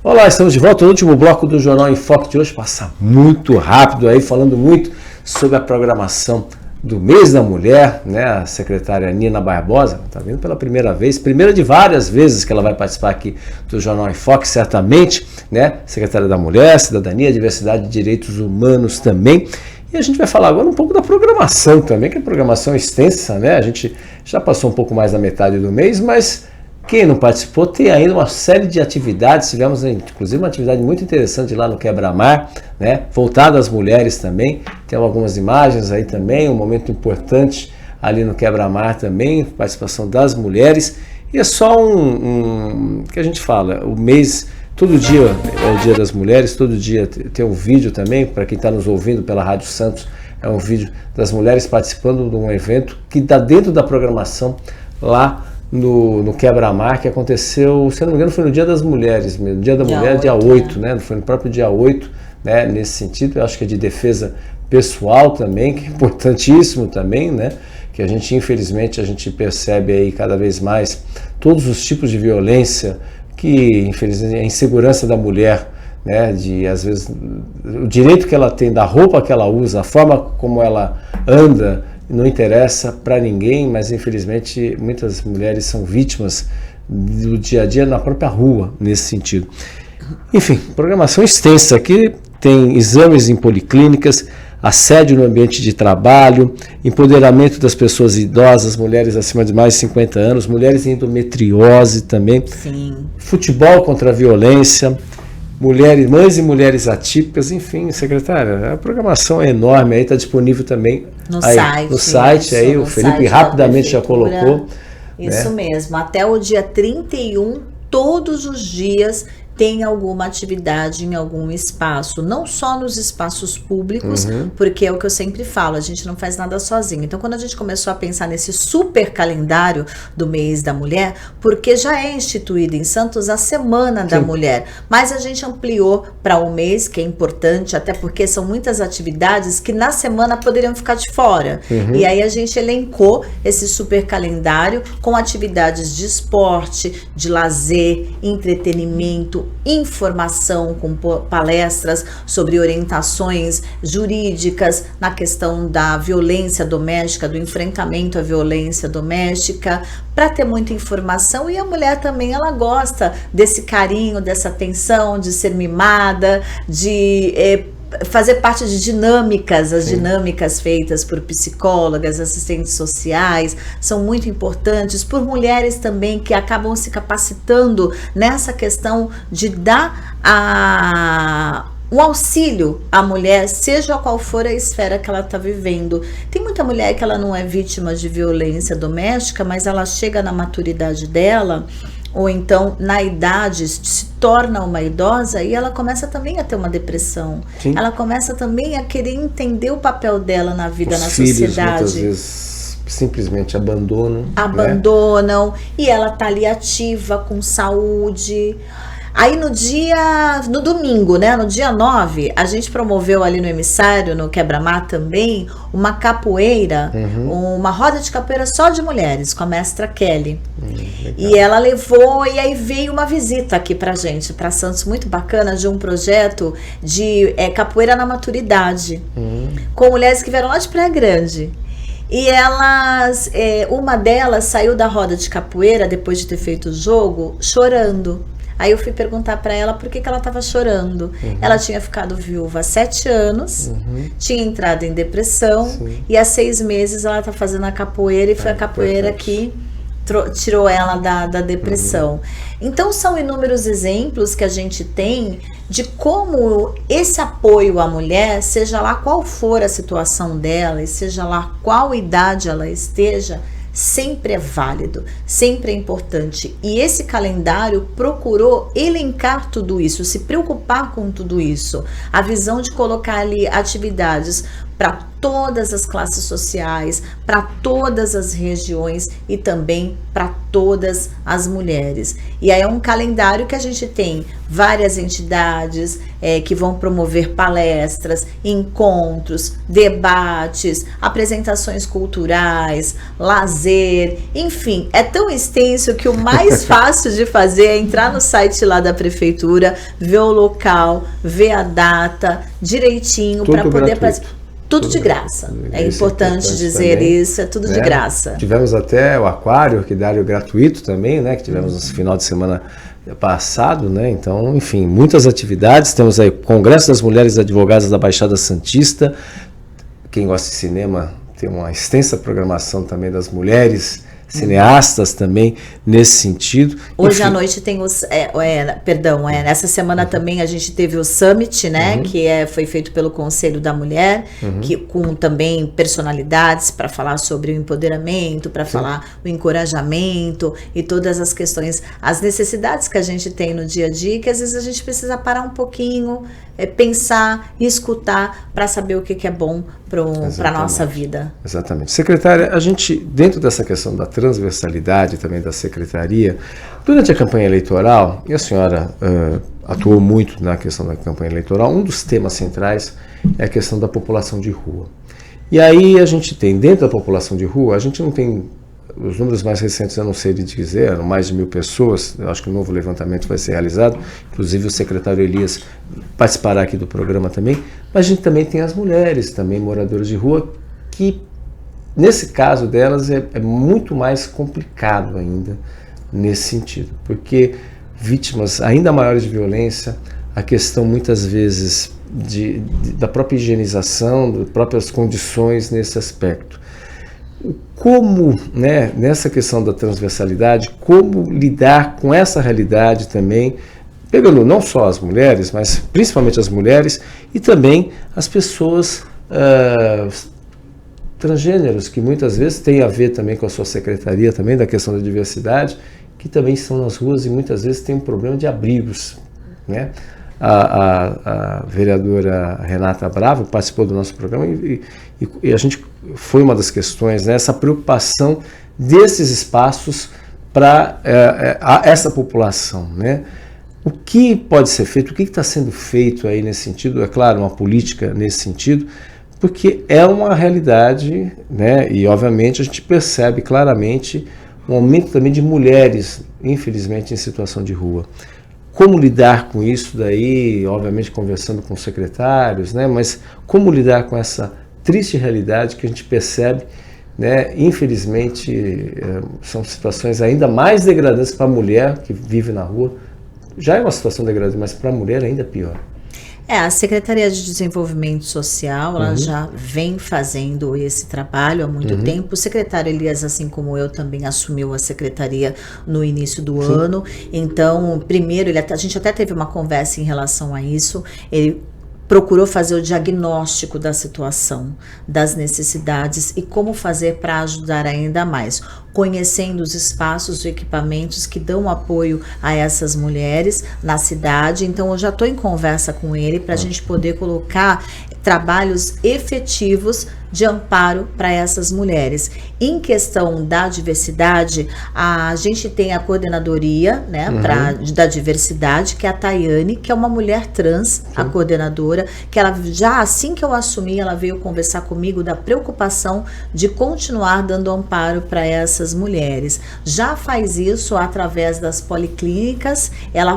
Olá, estamos de volta no último bloco do Jornal em Foco de hoje. Passa muito rápido aí, falando muito sobre a programação do Mês da Mulher, né? A secretária Nina Barbosa está vindo pela primeira vez, primeira de várias vezes que ela vai participar aqui do Jornal em Foco, certamente, né? Secretária da Mulher, Cidadania, Diversidade e Direitos Humanos também. E a gente vai falar agora um pouco da programação também, que é programação extensa, né? A gente já passou um pouco mais da metade do mês, mas quem não participou tem ainda uma série de atividades. Tivemos, inclusive, uma atividade muito interessante lá no Quebra-Mar, né? Voltada às mulheres também. Tem algumas imagens aí também, um momento importante ali no Quebra-Mar também, participação das mulheres. E é só que a gente fala, o mês... Todo dia é o Dia das Mulheres, todo dia tem um vídeo também, para quem está nos ouvindo pela Rádio Santos, é um vídeo das mulheres participando de um evento que está dentro da programação lá no Quebra-Mar, que aconteceu, se não me engano, foi no Dia das Mulheres mesmo, Dia da Mulher, dia 8, né? Foi no próprio dia 8, né? Nesse sentido, eu acho que é de defesa pessoal também, que é importantíssimo também, né? Que a gente, infelizmente, a gente percebe aí cada vez mais todos os tipos de violência, que infelizmente a insegurança da mulher, né, de às vezes o direito que ela tem da roupa que ela usa, a forma como ela anda, não interessa para ninguém, mas infelizmente muitas mulheres são vítimas do dia a dia na própria rua, nesse sentido. Enfim, programação extensa aqui, tem exames em policlínicas, assédio no ambiente de trabalho, empoderamento das pessoas idosas, mulheres acima de mais de 50 anos, mulheres em endometriose também, Sim. Futebol contra a violência, mães e mulheres atípicas, enfim, secretária, a programação é enorme, aí está disponível também no site, aí o Felipe rapidamente já colocou. Isso, né? Mesmo, até o dia 31, todos os dias tem alguma atividade em algum espaço, não só nos espaços públicos, porque é o que eu sempre falo, a gente não faz nada sozinho. Então, quando a gente começou a pensar nesse super calendário do mês da mulher, porque já é instituído em Santos a Semana da Mulher, mas a gente ampliou para o mês, que é importante, até porque são muitas atividades que na semana poderiam ficar de fora. E aí a gente elencou esse super calendário com atividades de esporte, de lazer, entretenimento, informação, com palestras sobre orientações jurídicas na questão da violência doméstica, do enfrentamento à violência doméstica, para ter muita informação. E a mulher também, ela gosta desse carinho, dessa atenção, de ser mimada, de fazer parte de dinâmicas, as dinâmicas feitas por psicólogas, assistentes sociais, são muito importantes, por mulheres também que acabam se capacitando nessa questão de dar um auxílio à mulher, seja qual for a esfera que ela está vivendo. Tem muita mulher que ela não é vítima de violência doméstica, mas ela chega na maturidade dela, ou então na idade se torna uma idosa e ela começa também a ter uma depressão. Ela começa também a querer entender o papel dela na vida, na sociedade. Muitas vezes simplesmente abandonam. Abandonam, né? E ela tá ali ativa, com saúde. Aí no domingo, né, no dia 9, a gente promoveu ali no Emissário, no Quebra-Mar também, uma capoeira, uma roda de capoeira só de mulheres, com a mestra Kelly. E ela levou, e aí veio uma visita aqui pra gente, pra Santos, muito bacana, de um projeto de capoeira na maturidade, com mulheres que vieram lá de Praia Grande. E elas, uma delas saiu da roda de capoeira, depois de ter feito o jogo, chorando. Aí eu fui perguntar pra ela por que ela estava chorando. Ela tinha ficado viúva há 7 anos, tinha entrado em depressão, e há 6 meses ela tá fazendo a capoeira, e foi a capoeira que tirou ela da depressão. Então são inúmeros exemplos que a gente tem de como esse apoio à mulher, seja lá qual for a situação dela, e seja lá qual idade ela esteja, sempre é válido, sempre é importante. E esse calendário procurou elencar tudo isso, se preocupar com tudo isso. A visão de colocar ali atividades para todas as classes sociais, para todas as regiões e também para todas as mulheres. E aí é um calendário que a gente tem várias entidades que vão promover palestras, encontros, debates, apresentações culturais, lazer, enfim, é tão extenso que o mais fácil de fazer é entrar no site lá da prefeitura, ver o local, ver a data direitinho para poder fazer. Tudo de graça. É importante dizer também, isso, é tudo de graça. Tivemos até o aquário, orquidário gratuito também, né? Que tivemos no final de semana passado, né? Então, enfim, muitas atividades. Temos aí o Congresso das Mulheres Advogadas da Baixada Santista. Quem gosta de cinema tem uma extensa programação também das mulheres cineastas também nesse sentido. Hoje à noite tem os nessa semana também a gente teve o Summit, né, que foi feito pelo Conselho da Mulher, que com também personalidades para falar sobre o empoderamento, para falar o encorajamento e todas as questões, as necessidades que a gente tem no dia a dia, que às vezes a gente precisa parar um pouquinho, pensar e escutar para saber o que é bom para a nossa vida. Exatamente. Secretária, a gente, dentro dessa questão da transversalidade também da secretaria, durante a campanha eleitoral, e a senhora atuou muito na questão da campanha eleitoral, um dos temas centrais é a questão da população de rua. E aí a gente tem, dentro da população de rua, a gente não tem, os números mais recentes eu não sei lhe dizer, eram mais de 1.000 pessoas, eu acho que um novo levantamento vai ser realizado, inclusive o secretário Elias participará aqui do programa também, mas a gente também tem as mulheres, também moradoras de rua, que nesse caso delas é muito mais complicado ainda nesse sentido, porque vítimas ainda maiores de violência, a questão muitas vezes da própria higienização, das próprias condições nesse aspecto. Como, né, nessa questão da transversalidade, como lidar com essa realidade também, pegando não só as mulheres, mas principalmente as mulheres e também as pessoas transgêneros, que muitas vezes tem a ver também com a sua secretaria, também da questão da diversidade, que também estão nas ruas e muitas vezes tem um problema de abrigos, né? A vereadora Renata Bravo participou do nosso programa e a gente foi uma das questões, né, essa preocupação desses espaços para essa população, né? O que pode ser feito, o que está sendo feito aí nesse sentido? É claro, uma política nesse sentido, porque é uma realidade, né? E obviamente a gente percebe claramente um aumento também de mulheres, infelizmente, em situação de rua. Como lidar com isso daí, obviamente conversando com os secretários, né? Mas como lidar com essa triste realidade que a gente percebe, né? Infelizmente, são situações ainda mais degradantes para a mulher que vive na rua. Já é uma situação degradante, mas para a mulher ainda pior. A Secretaria de Desenvolvimento Social, ela já vem fazendo esse trabalho há muito tempo. O secretário Elias, assim como eu, também assumiu a secretaria no início do ano. Então, primeiro, a gente até teve uma conversa em relação a isso. Ele procurou fazer o diagnóstico da situação, das necessidades e como fazer para ajudar ainda mais, conhecendo os espaços e equipamentos que dão apoio a essas mulheres na cidade. Então eu já estou em conversa com ele para a gente poder colocar trabalhos efetivos de amparo para essas mulheres. Em questão da diversidade, a gente tem a coordenadoria, né, da diversidade, que é a Tayane, que é uma mulher trans, a coordenadora, que ela já assim que eu assumi, ela veio conversar comigo da preocupação de continuar dando amparo para essas mulheres. Já faz isso através das policlínicas.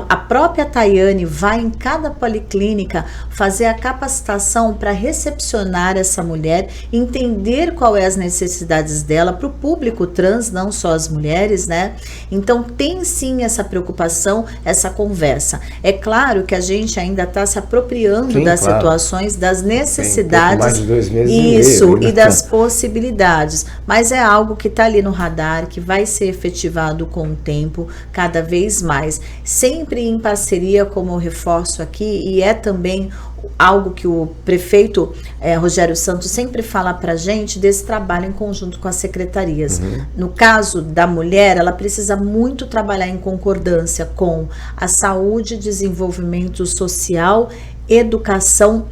A própria Tayane vai em cada policlínica fazer a capacitação para recepcionar essa mulher, entender qual é as necessidades dela para o público trans, não só as mulheres, né? Então tem sim essa preocupação, essa conversa. É claro que a gente ainda está se apropriando das situações, das necessidades, mais de 2 meses isso, e das possibilidades, mas é algo que está ali no radar, que vai ser efetivado com o tempo, cada vez mais, sempre em parceria, como eu reforço aqui, e é também algo que o prefeito Rogério Santos sempre fala para a gente, desse trabalho em conjunto com as secretarias. No caso da mulher, ela precisa muito trabalhar em concordância com a saúde, desenvolvimento social, educação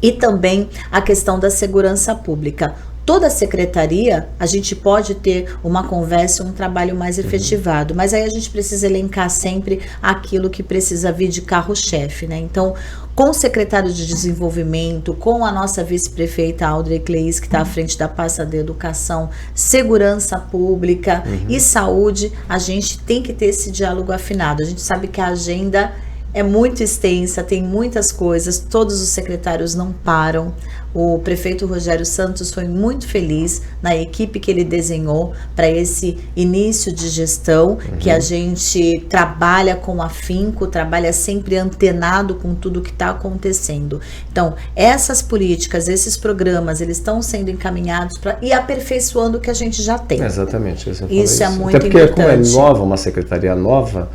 e também a questão da segurança pública. Toda a secretaria, a gente pode ter uma conversa, um trabalho mais efetivado, mas aí a gente precisa elencar sempre aquilo que precisa vir de carro-chefe, né? Então, com o secretário de desenvolvimento, com a nossa vice-prefeita Audrey Cleis, que está à frente da pasta de educação, segurança pública e saúde, a gente tem que ter esse diálogo afinado. A gente sabe que a agenda é muito extensa, tem muitas coisas, todos os secretários não param. O prefeito Rogério Santos foi muito feliz na equipe que ele desenhou para esse início de gestão, que a gente trabalha com afinco, trabalha sempre antenado com tudo que está acontecendo. Então, essas políticas, esses programas, eles estão sendo encaminhados para ir aperfeiçoando o que a gente já tem. Exatamente. Isso é muito importante. Até porque importante. Como é nova, uma secretaria nova,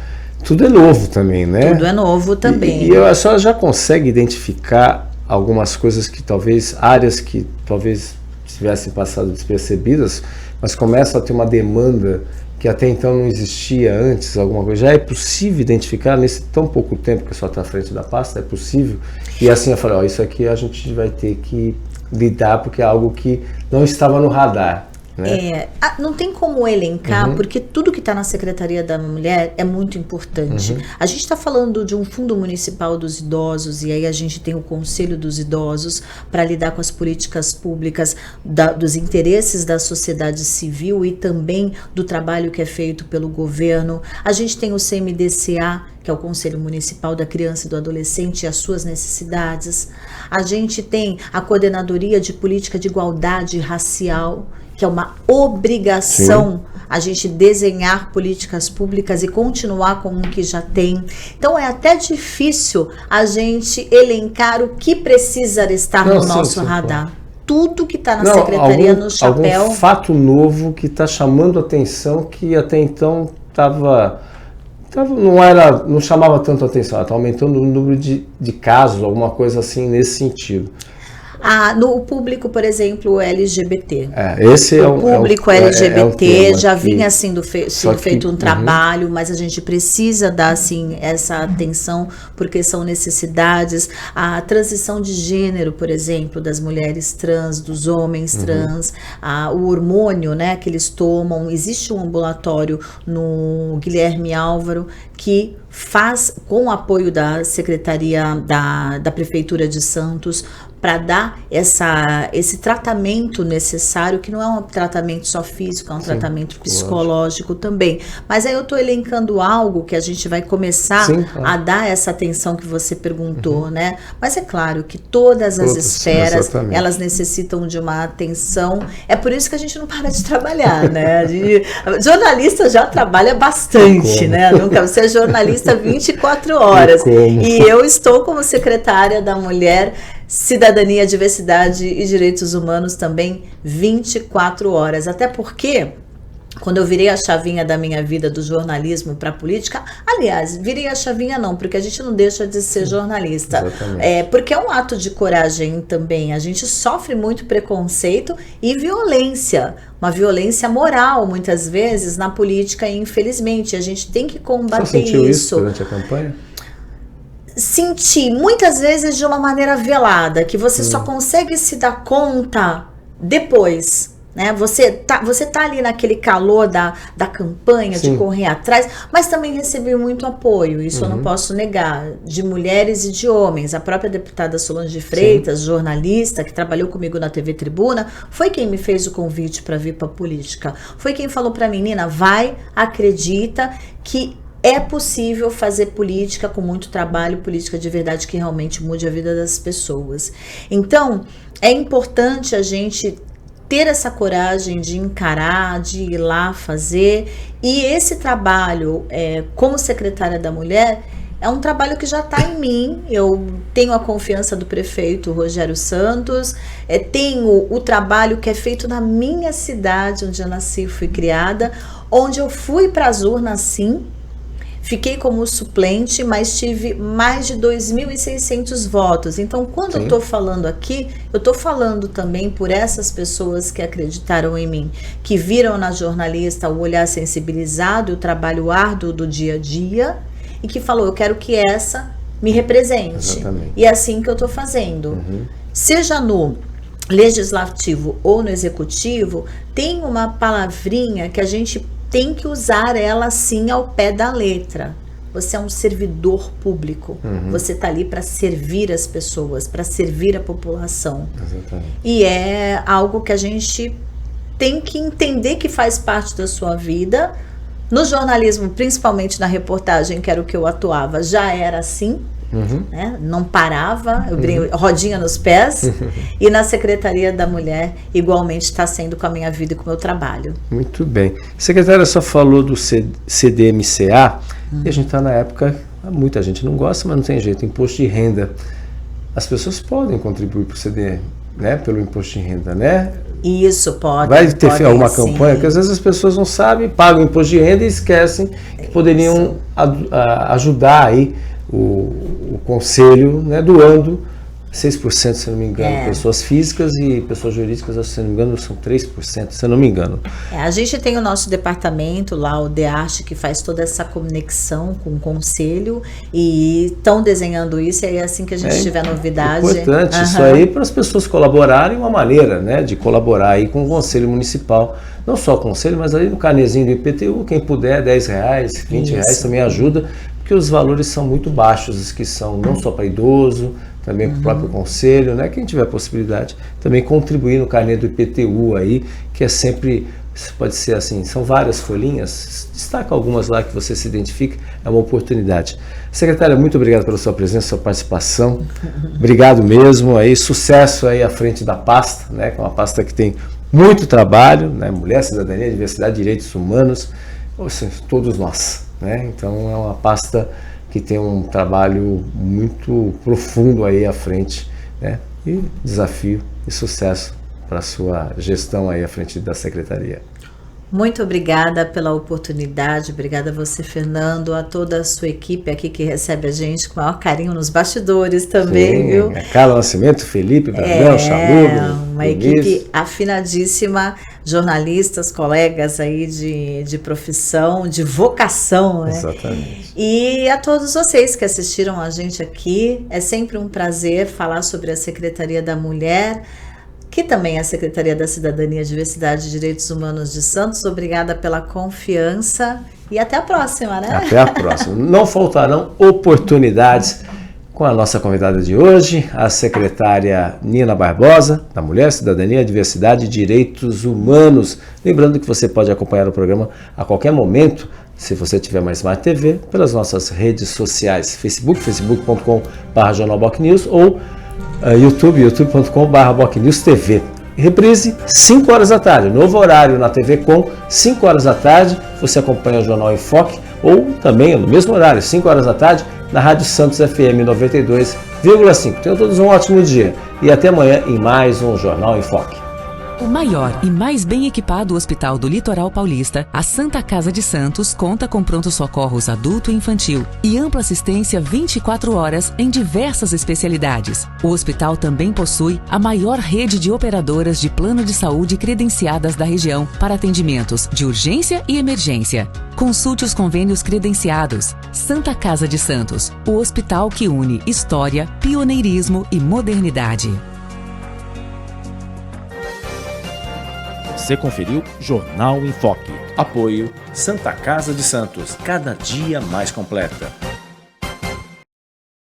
tudo é novo também, né? Tudo é novo também. E a senhora já consegue identificar algumas coisas que talvez, áreas que talvez tivessem passado despercebidas, mas começam a ter uma demanda que até então não existia antes, alguma coisa. Já é possível identificar nesse tão pouco tempo que a senhora está à frente da pasta? É possível? E assim eu falei, isso aqui a gente vai ter que lidar porque é algo que não estava no radar. Né? Não tem como elencar, porque tudo que está na Secretaria da Mulher é muito importante. A gente está falando de um Fundo Municipal dos Idosos, e aí a gente tem o Conselho dos Idosos para lidar com as políticas públicas, dos interesses da sociedade civil e também do trabalho que é feito pelo governo. A gente tem o CMDCA, que é o Conselho Municipal da Criança e do Adolescente, e as suas necessidades. A gente tem a Coordenadoria de Política de Igualdade Racial, que é uma obrigação a gente desenhar políticas públicas e continuar com o que já tem. Então é até difícil a gente elencar o que precisa estar no nosso radar. Tudo que está na secretaria no chapéu. Algum fato novo que está chamando atenção, que até então não chamava tanto atenção, está aumentando o número de casos, alguma coisa assim nesse sentido. No público, por exemplo, LGBT. O público LGBT já vinha sendo feito um trabalho, mas a gente precisa dar assim, essa atenção, porque são necessidades. A transição de gênero, por exemplo, das mulheres trans, dos homens trans, o hormônio, né, que eles tomam. Existe um ambulatório no Guilherme Álvaro que faz, com o apoio da Secretaria da Prefeitura de Santos, para dar esse tratamento necessário, que não é um tratamento só físico, é um tratamento psicológico também. Mas aí eu estou elencando algo que a gente vai começar a dar essa atenção que você perguntou, né? Mas é claro que todas as esferas, elas necessitam de uma atenção. É por isso que a gente não para de trabalhar, né? Jornalista já trabalha bastante, né? Você é jornalista 24 horas. E eu estou como secretária da Mulher, Cidadania, Diversidade e Direitos Humanos também 24 horas. Até porque, quando eu virei a chavinha da minha vida do jornalismo para a política, aliás, virei a chavinha não, porque a gente não deixa de ser jornalista. Porque é um ato de coragem também. A gente sofre muito preconceito e violência. Uma violência moral, muitas vezes, na política, e infelizmente. A gente tem que combater Você sentiu isso durante a campanha? Senti, muitas vezes de uma maneira velada, que você só consegue se dar conta depois, né? Você tá ali naquele calor da campanha, Sim. de correr atrás, mas também recebi muito apoio, isso eu não posso negar, de mulheres e de homens. A própria deputada Solange Freitas, jornalista, que trabalhou comigo na TV Tribuna, foi quem me fez o convite para vir para a política. Foi quem falou para mim, Nina, vai, acredita que é possível fazer política com muito trabalho, política de verdade que realmente mude a vida das pessoas. Então, é importante a gente ter essa coragem de encarar, de ir lá fazer. E esse trabalho, como secretária da Mulher, é um trabalho que já está em mim. Eu tenho a confiança do prefeito Rogério Santos, tenho o trabalho que é feito na minha cidade, onde eu nasci e fui criada, onde eu fui para as urnas, sim. Fiquei como suplente, mas tive mais de 2.600 votos. Então, quando eu estou falando aqui, eu estou falando também por essas pessoas que acreditaram em mim, que viram na jornalista o olhar sensibilizado, o trabalho árduo do dia a dia, e que falou, eu quero que essa me represente. Exatamente. E é assim que eu estou fazendo. Seja no legislativo ou no executivo, tem uma palavrinha que a gente tem que usar ela sim ao pé da letra. Você é um servidor público. Você está ali para servir as pessoas, para servir a população. Exatamente. E é algo que a gente tem que entender que faz parte da sua vida. No jornalismo, principalmente na reportagem, que era o que eu atuava, já era assim. Né? Não parava, rodinha nos pés. E na Secretaria da Mulher, igualmente está sendo com a minha vida e com o meu trabalho. Muito bem. Secretária, só falou do CDMCA, e a gente está na época, muita gente não gosta, mas não tem jeito, imposto de renda. As pessoas podem contribuir para o CD, né, pelo imposto de renda, né? Isso, pode. Vai ter alguma sim. campanha, porque às vezes as pessoas não sabem, pagam imposto de renda e esquecem que poderiam ajudar aí o conselho, né, doando 6%, se não me engano, pessoas físicas, e pessoas jurídicas, se não me engano, são 3%, se não me engano. A gente tem o nosso departamento lá, o DEARTE, que faz toda essa conexão com o conselho, e estão desenhando isso, e é assim que a gente tiver novidade. É importante isso aí para as pessoas colaborarem, uma maneira, né, de colaborar aí com o conselho municipal, não só o conselho, mas ali no carnezinho do IPTU, quem puder, R$10, R$20 também ajuda, porque os valores são muito baixos, os que são não só para idoso, também para o próprio conselho, né? Quem tiver possibilidade, também contribuir no carnê do IPTU aí, que é sempre, pode ser assim, são várias folhinhas, destaca algumas lá que você se identifica, é uma oportunidade. Secretária, muito obrigado pela sua presença, sua participação, obrigado mesmo, aí, sucesso aí à frente da pasta, né? Que é uma pasta que tem muito trabalho, né? Mulher, cidadania, diversidade, direitos humanos, ou seja, todos nós, né? Então é uma pasta que tem um trabalho muito profundo aí à frente, né? E desafio e sucesso para a sua gestão aí à frente da Secretaria. Muito obrigada pela oportunidade, obrigada a você, Fernando, a toda a sua equipe aqui que recebe a gente com o maior carinho nos bastidores também, Sim, viu? Carla Nascimento, Felipe, Brandão, Chalugo, uma equipe afinadíssima, jornalistas, colegas aí de profissão, de vocação, né? Exatamente. E a todos vocês que assistiram a gente aqui, é sempre um prazer falar sobre a Secretaria da Mulher, que também é a Secretaria da Cidadania, Diversidade e Direitos Humanos de Santos. Obrigada pela confiança e até a próxima, né? Até a próxima. Não faltarão oportunidades com a nossa convidada de hoje, a secretária Nina Barbosa, da Mulher, Cidadania, Diversidade e Direitos Humanos. Lembrando que você pode acompanhar o programa a qualquer momento, se você tiver mais Smart TV, pelas nossas redes sociais, Facebook, facebook.com/jornalbocnews ou YouTube, youtube.com/bocnewstv. Reprise, 5 horas da tarde, novo horário na TV Com, 5 horas da tarde, você acompanha o Jornal em Foque, ou também no mesmo horário, 5 horas da tarde, na Rádio Santos FM 92,5. Tenham todos um ótimo dia e até amanhã em mais um Jornal em Foque. O maior e mais bem equipado hospital do Litoral Paulista, a Santa Casa de Santos, conta com pronto-socorros adulto e infantil e ampla assistência 24 horas em diversas especialidades. O hospital também possui a maior rede de operadoras de plano de saúde credenciadas da região para atendimentos de urgência e emergência. Consulte os convênios credenciados. Santa Casa de Santos, o hospital que une história, pioneirismo e modernidade. Você conferiu Jornal em Foque. Apoio Santa Casa de Santos, cada dia mais completa.